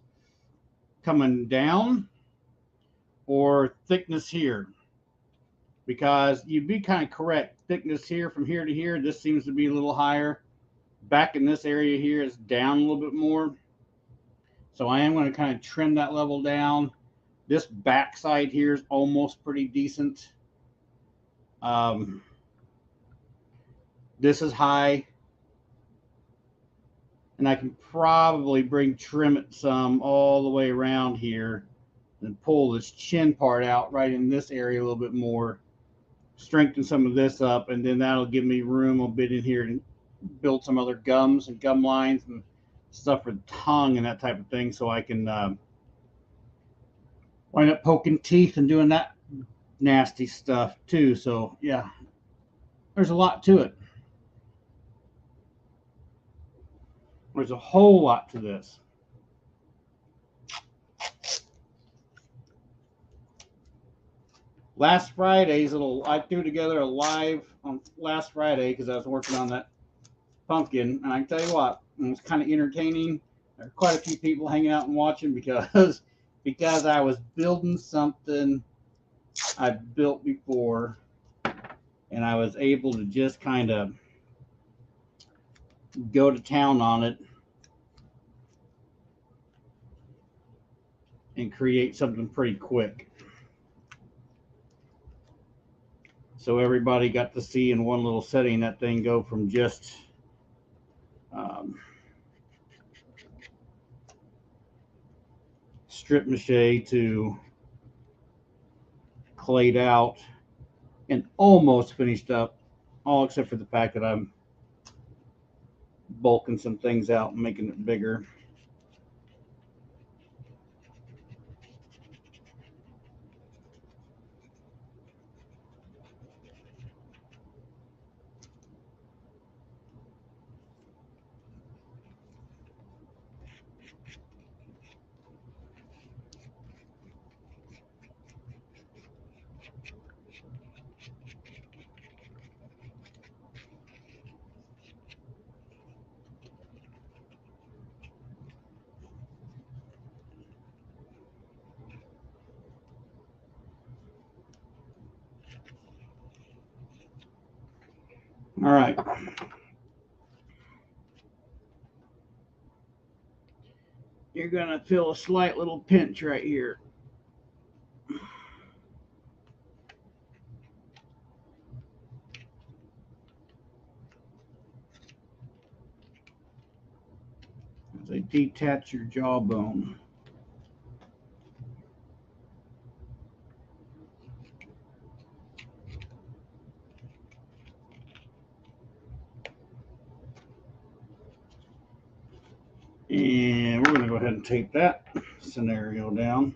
coming down or thickness here? Because you'd be kind of correct. Thickness here from here to here, this seems to be a little higher. Back in this area here is down a little bit more. So I am going to kind of trim that level down. This back side here is almost pretty decent. This is high. And I can probably trim it some all the way around here and pull this chin part out right in this area a little bit more. Strengthen some of this up, and then that'll give me room a bit in here to build some other gums and gum lines and stuff for the tongue and that type of thing, so I can wind up poking teeth and doing that nasty stuff too. So yeah, there's a lot to it. There's a whole lot to this. Last Friday's I threw together a live on last Friday because I was working on that pumpkin, and I can tell you what, it was kind of entertaining. There were quite a few people hanging out and watching because I was building something I'd built before, and I was able to just kind of go to town on it and create something pretty quick. So everybody got to see in one little setting that thing go from just strip mache to clayed out and almost finished up, all except for the fact that I'm bulking some things out and making it bigger. All right. You're going to feel a slight little pinch right here. As they detach your jawbone. And we're going to go ahead and tape that scenario down.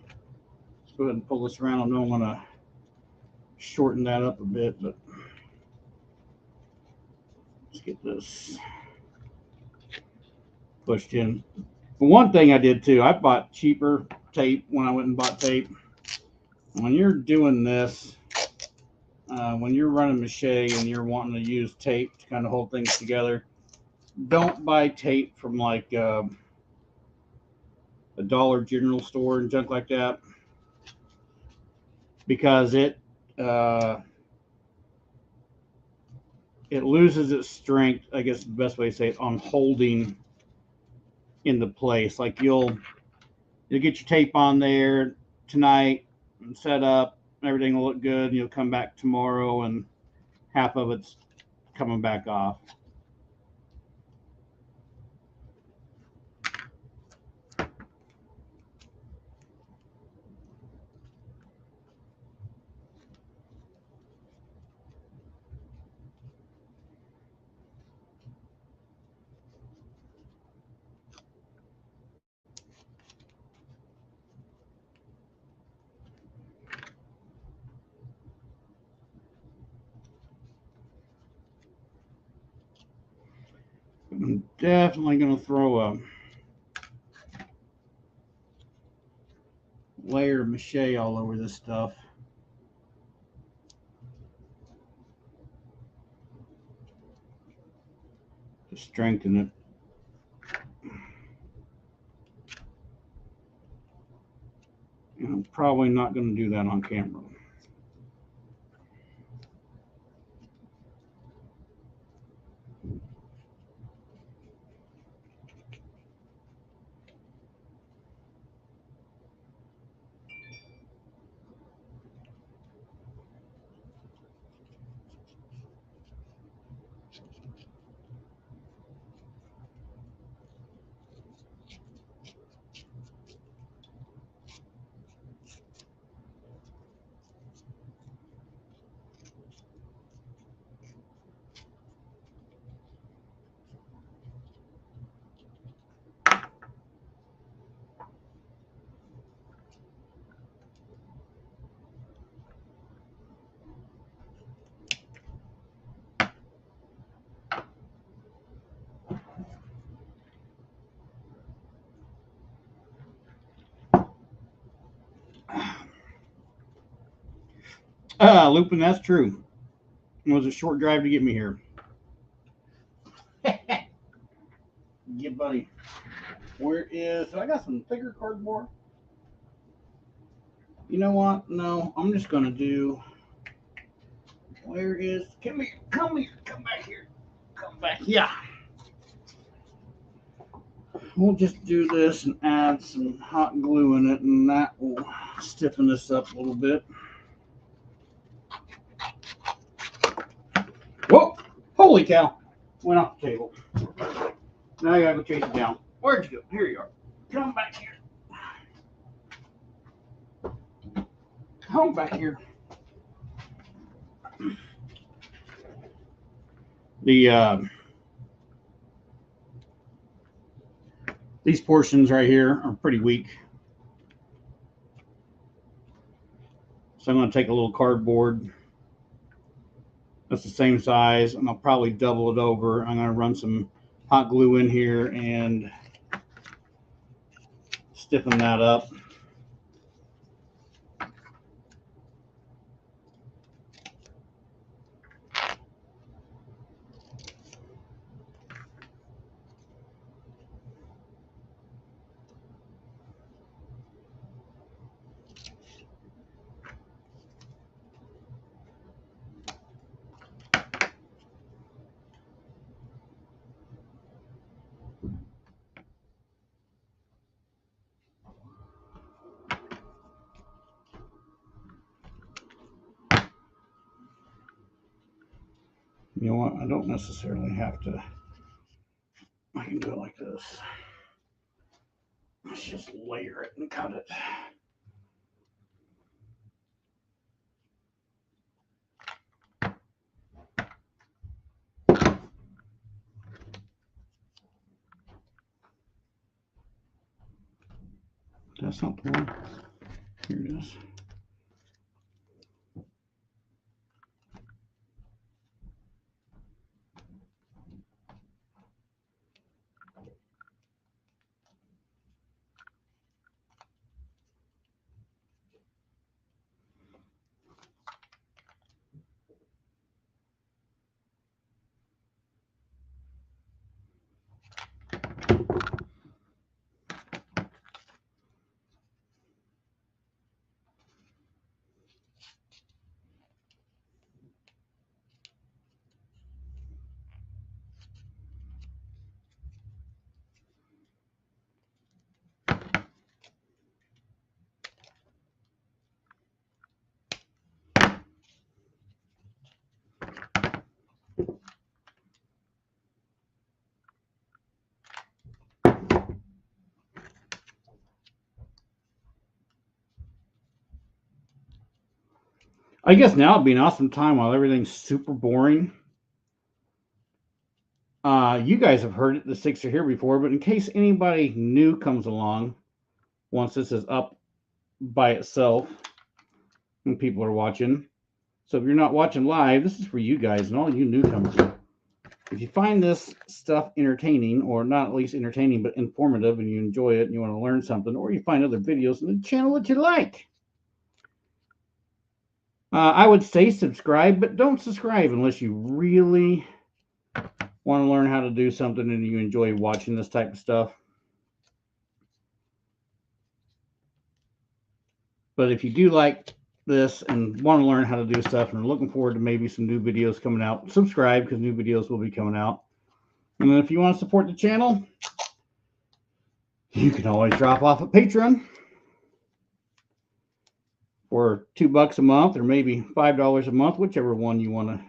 Let's go ahead and pull this around. I know I'm going to shorten that up a bit, but let's get this pushed in. But one thing I did too, I bought cheaper tape when I went and bought tape. When you're doing this, when you're running mache and you're wanting to use tape to kind of hold things together, don't buy tape from like a Dollar General store and junk like that, because it loses its strength, I guess the best way to say it, on holding into place. Like you'll get your tape on there tonight and set up, everything will look good, and you'll come back tomorrow and half of it's coming back off. I'm definitely going to throw a layer of mache all over this stuff to strengthen it. And I'm probably not going to do that on camera. Lupin, that's true. It was a short drive to get me here. Yeah, buddy. Where is... I got some thicker cardboard. You know what? No, I'm just going to do... Where is... Come here. Come here. Come back here. Come back. Yeah. We'll just do this and add some hot glue in it, and that will stiffen this up a little bit. Whoa! Holy cow! Went off the table. Now I gotta go chase it down. Where'd you go? Here you are. Come back here. Come back here. These portions right here are pretty weak. So I'm going to take a little cardboard that's the same size, and I'll probably double it over. I'm going to run some hot glue in here and stiffen that up. You know what? I don't necessarily have to. I can do it like this. Let's just layer it and cut it. That's not the one. Here it is. I guess now would be an awesome time while everything's super boring. You guys have heard it, the six are here before, but in case anybody new comes along, once this is up by itself and people are watching. So if you're not watching live, this is for you guys and all you newcomers. If you find this stuff entertaining, or not at least entertaining, but informative, and you enjoy it and you want to learn something, or you find other videos on the channel that you like, I would say subscribe, but don't subscribe unless you really want to learn how to do something and you enjoy watching this type of stuff. But if you do like this and want to learn how to do stuff and are looking forward to maybe some new videos coming out, subscribe because new videos will be coming out. And then if you want to support the channel, you can always drop off a Patreon for $2 a month or maybe $5 a month, whichever one you want to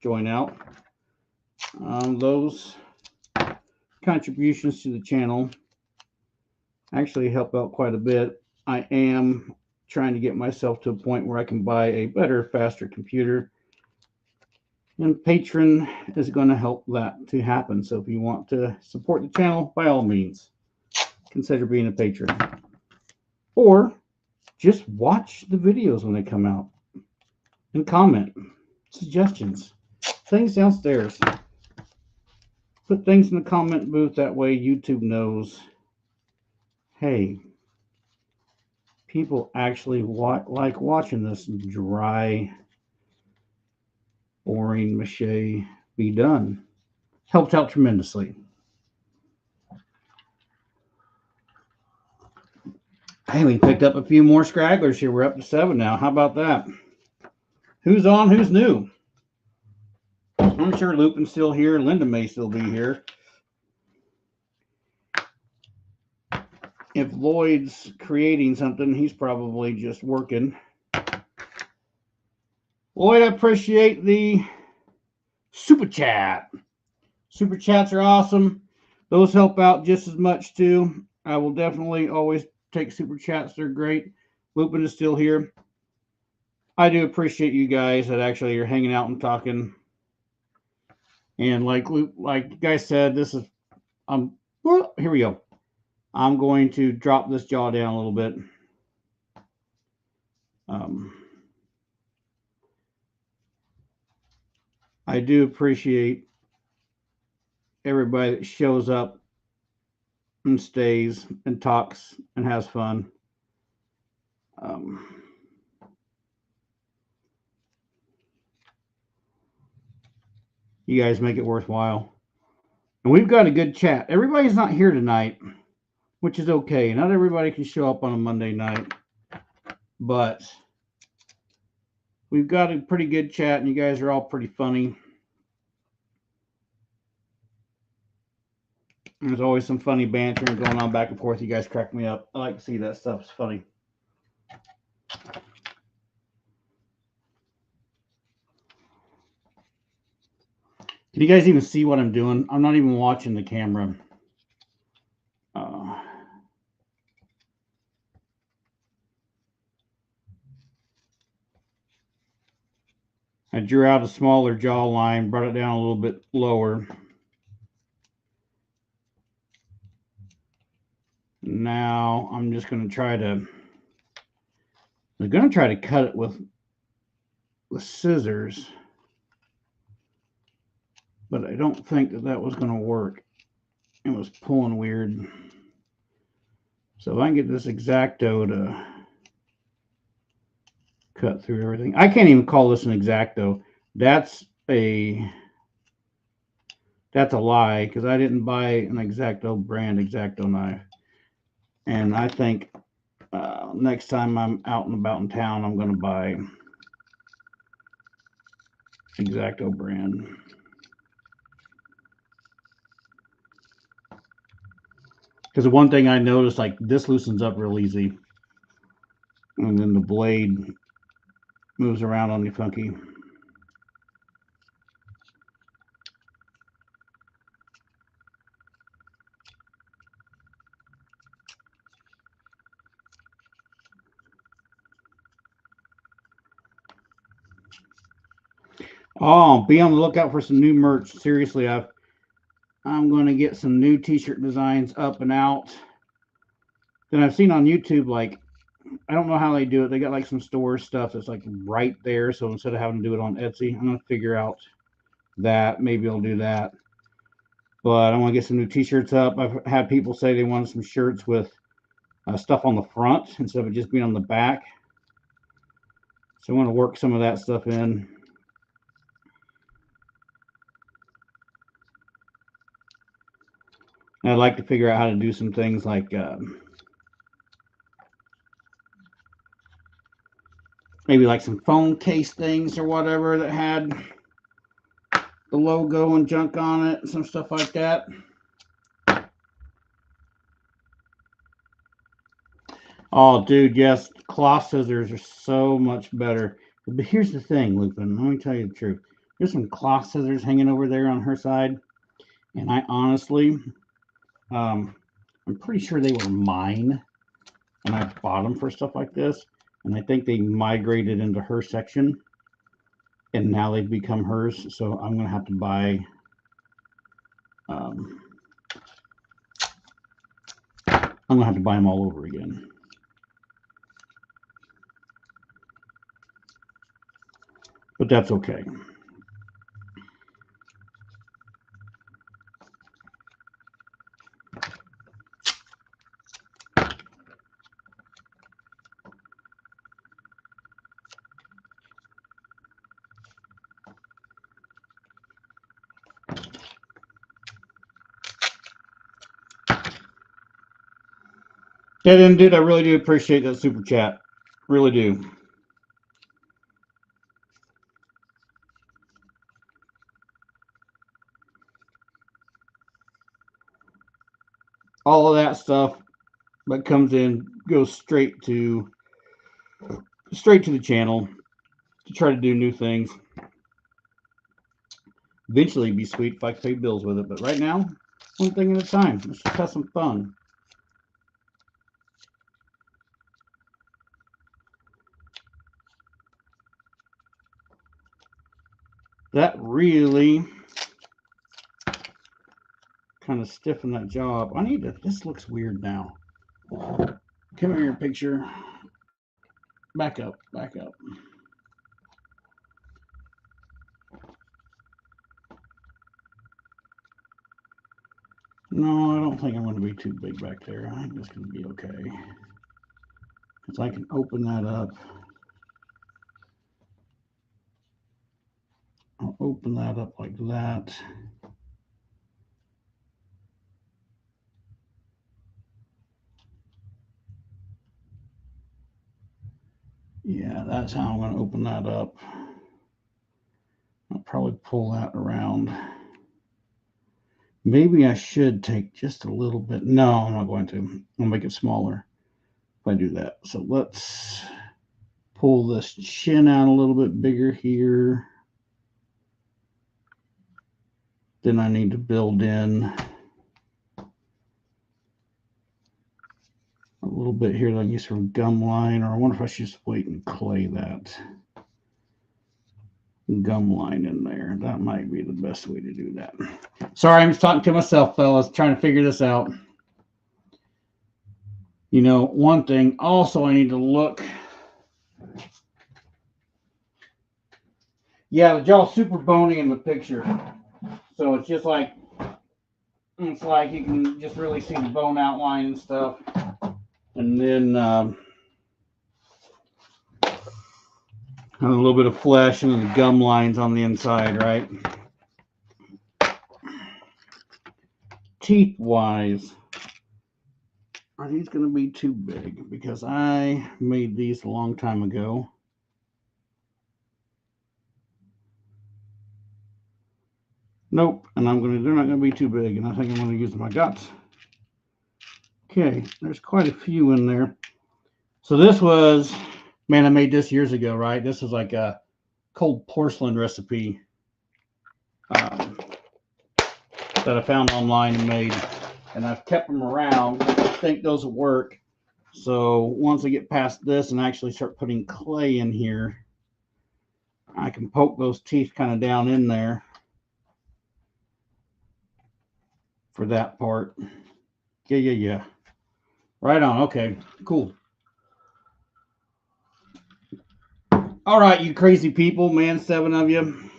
join out. Those contributions to the channel actually help out quite a bit. I am trying to get myself to a point where I can buy a better, faster computer, and Patreon is going to help that to happen. So if you want to support the channel, by all means, consider being a patron, or just watch the videos when they come out and comment suggestions, things downstairs. Put things in the comment booth, that way YouTube knows, hey, people actually like watching this dry, boring mache be done. Helped out tremendously. Hey, we picked up a few more scragglers here. We're up to 7 now. How about that? Who's on? Who's new? I'm sure Lupin's still here. Linda may still be here. If Lloyd's creating something, he's probably just working. Lloyd, I appreciate the super chat. Super chats are awesome. Those help out just as much too. I will definitely always take super chats. They're great. Lupin is still here. I do appreciate you guys that actually are hanging out and talking. And like you guys said, this is well, here we go. I'm going to drop this jaw down a little bit. I do appreciate everybody that shows up and stays and talks and has fun. You guys make it worthwhile. And we've got a good chat. Everybody's not here tonight, which is okay. Not everybody can show up on a Monday night, but we've got a pretty good chat, and you guys are all pretty funny. There's always some funny banter going on back and forth. You guys crack me up. I like to see that stuff. It's funny. Can you guys even see what I'm doing? I'm not even watching the camera. I drew out a smaller jawline, brought it down a little bit lower. Now I'm just going to try to. I'm going to try to cut it with scissors, but I don't think that was going to work. It was pulling weird. So if I can get this X-Acto to cut through everything. I can't even call this an X-Acto. That's a lie, because I didn't buy an X-Acto brand X-Acto knife. And I think next time I'm out and about in town, I'm going to buy X-Acto brand. Because the one thing I noticed, like, this loosens up real easy. And then the blade moves around on you funky. Oh, be on the lookout for some new merch. Seriously, I'm going to get some new t-shirt designs up and out. Then I've seen on YouTube, like, I don't know how they do it. They got like some store stuff that's like right there. So instead of having to do it on Etsy, I'm going to figure out that. Maybe I'll do that. But I want to get some new t-shirts up. I've had people say they wanted some shirts with stuff on the front instead of it just being on the back. So I want to work some of that stuff in. And I'd like to figure out how to do some things like maybe like some phone case things or whatever that had the logo and junk on it, some stuff like that. Oh, dude, yes, cloth scissors are so much better. But here's the thing, Lupin. Let me tell you the truth. There's some cloth scissors hanging over there on her side, and I honestly, I'm pretty sure they were mine, and I bought them for stuff like this. And I think they migrated into her section, and now they've become hers. So I'm gonna have to buy. I'm gonna have to buy them all over again. But that's okay. Yeah, then, dude, I really do appreciate that super chat. Really do. All of that stuff that comes in goes straight to the channel to try to do new things. Eventually, it'd be sweet if I could pay bills with it, but right now, one thing at a time. Let's just have some fun. That really kind of stiffened that job. I need to. This looks weird now. Come here, picture. Back up. Back up. No, I don't think I'm going to be too big back there. I think it's going to be okay. Because I can open that up. I'll open that up like that. Yeah, that's how I'm going to open that up. I'll probably pull that around. Maybe I should take just a little bit. No, I'm not going to. I'll make it smaller if I do that. So let's pull this chin out a little bit bigger here. Then I need to build in a little bit here that I use for gum line, or I wonder if I should just wait and clay that gum line in there. That might be the best way to do that. Sorry, I'm just talking to myself, fellas, trying to figure this out. You know, one thing also I need to look. Yeah, the jaw's super bony in the picture. So it's just like, it's like you can just really see the bone outline and stuff. And then a little bit of flesh and then the gum lines on the inside, right? Teeth-wise, are these going to be too big? Because I made these a long time ago. Nope, and they're not going to be too big, and I think I'm going to use my guts. Okay, there's quite a few in there. So this was, man, I made this years ago, right? This is like a cold porcelain recipe that I found online and made, and I've kept them around. I think those will work. So once I get past this and actually start putting clay in here, I can poke those teeth kind of down in there for that part. Yeah. Right on. Okay, cool. All right, you crazy people, man, 7 of you.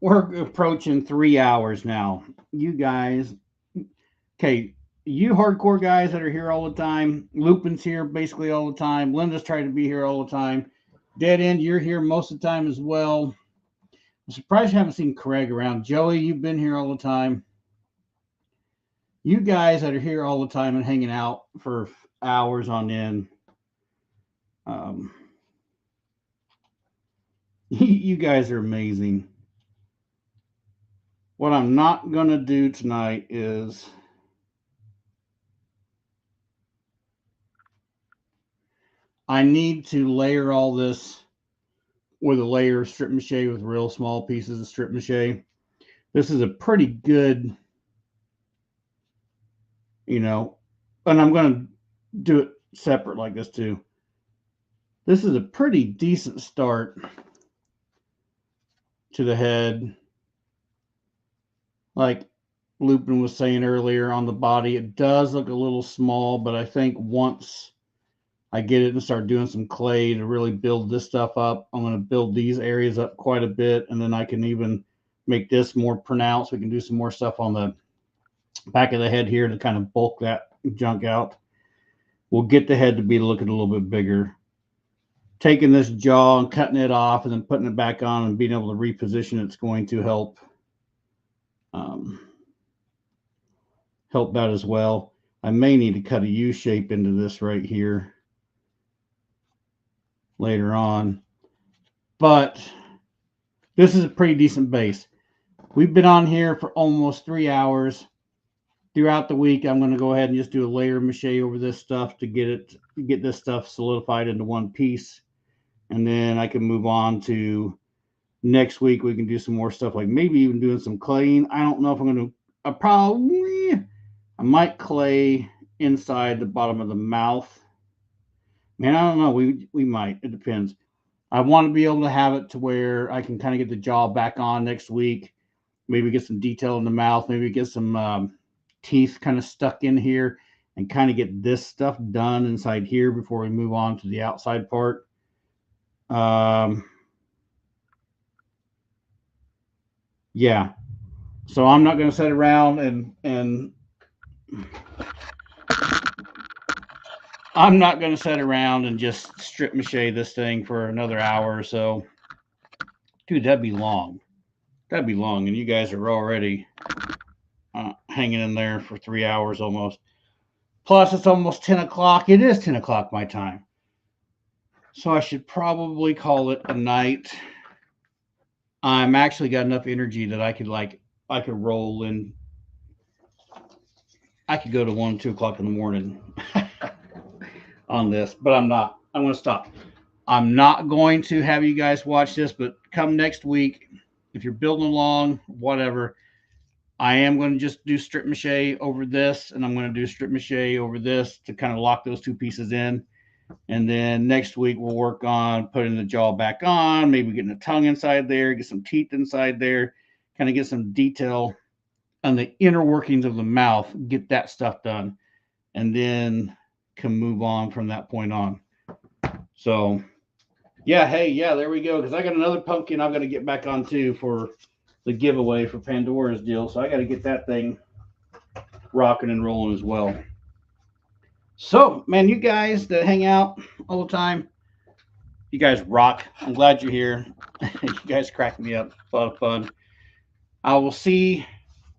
We're approaching 3 hours now. You guys, okay, you hardcore guys that are here all the time. Lupin's here basically all the time. Linda's trying to be here all the time. Dead End, you're here most of the time as well. I'm surprised you haven't seen Craig around. Joey, you've been here all the time. You guys that are here all the time and hanging out for hours on end. You guys are amazing. What I'm not going to do tonight is I need to layer all this with a layer of strip mache with real small pieces of strip mache. This is a pretty good, you know, and I'm going to do it separate like this too. This is a pretty decent start to the head. Like Lupin was saying earlier on the body, it does look a little small, but I think once I get it and start doing some clay to really build this stuff up, I'm going to build these areas up quite a bit, and then I can even make this more pronounced. We can do some more stuff on the back of the head here to kind of bulk that junk out. We'll get the head to be looking a little bit bigger. Taking this jaw and cutting it off and then putting it back on and being able to reposition it's going to help help that as well. I may need to cut a U shape into this right here later on, but this is a pretty decent base. We've been on here for almost 3 hours. Throughout the week, I'm going to go ahead and just do a layer of mache over this stuff to get this stuff solidified into one piece. And then I can move on to next week. We can do some more stuff, like maybe even doing some claying. I don't know if I'm going to, I might clay inside the bottom of the mouth. Man, I don't know. We might. It depends. I want to be able to have it to where I can kind of get the jaw back on next week. Maybe get some detail in the mouth. Maybe get some teeth kind of stuck in here and kind of get this stuff done inside here before we move on to the outside part. Yeah. So I'm not going to sit around and I'm not going to sit around and just strip mache this thing for another hour or so. Dude, that'd be long. That'd be long. And you guys are already hanging in there for 3 hours almost. Plus, it's almost 10 o'clock. It is 10 o'clock my time. So I should probably call it a night. I'm actually got enough energy that I could roll in. I could go to 1, 2 o'clock in the morning on this, but I'm not. I'm going to stop. I'm not going to have you guys watch this, but come next week, if you're building along, whatever, I am going to just do strip mache over this, and I'm going to do strip mache over this to kind of lock those two pieces in. And then next week we'll work on putting the jaw back on, maybe getting a tongue inside there, get some teeth inside there, kind of get some detail on the inner workings of the mouth, get that stuff done, and then can move on from that point on. So yeah, hey, yeah, there we go. Because I got another pumpkin I've got to get back on too for the giveaway for Pandora's deal. So I got to get that thing rocking and rolling as well. So, man, you guys that hang out all the time, you guys rock. I'm glad you're here. You guys crack me up. A lot of fun. I will see.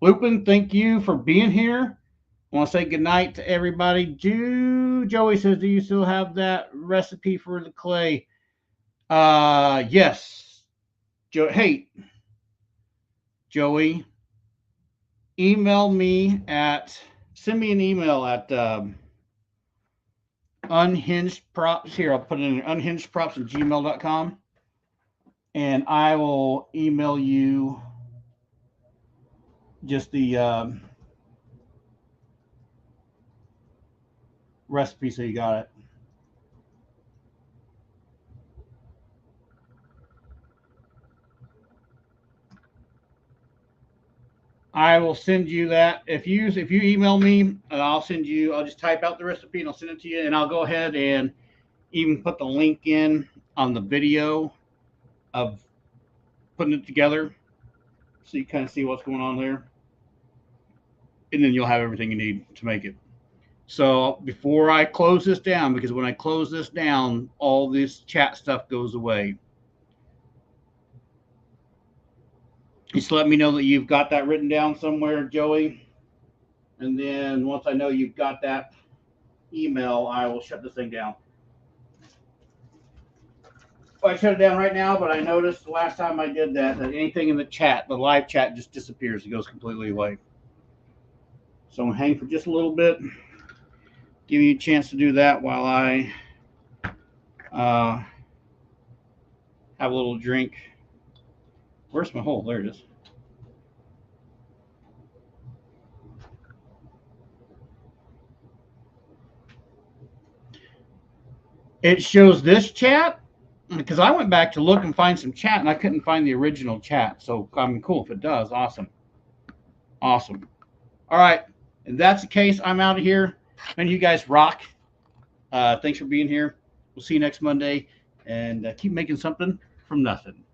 Lupin, thank you for being here. I want to say goodnight to everybody. Joey says, do you still have that recipe for the clay? Yes. Hey, Joey, send me an email at unhinged props. Here, I'll put it in unhinged props at gmail.com, and I will email you just the recipe so you got it. I will send you that. If you email me, I'll just type out the recipe and I'll send it to you, and I'll go ahead and even put the link in on the video of putting it together so you kind of see what's going on there. And then you'll have everything you need to make it. So before I close this down, because when I close this down, all this chat stuff goes away. Just let me know that you've got that written down somewhere, Joey. And then once I know you've got that email, I will shut this thing down. I shut it down right now, but I noticed the last time I did that anything in the chat, the live chat, just disappears. It goes completely away. So I'm going to hang for just a little bit. Give you a chance to do that while I have a little drink. Where's my hole? There it is. It shows this chat because I went back to look and find some chat and I couldn't find the original chat. So I mean, cool if it does. Awesome. Awesome. All right. If that's the case, I'm out of here. And you guys rock. Thanks for being here. We'll see you next Monday, and keep making something from nothing.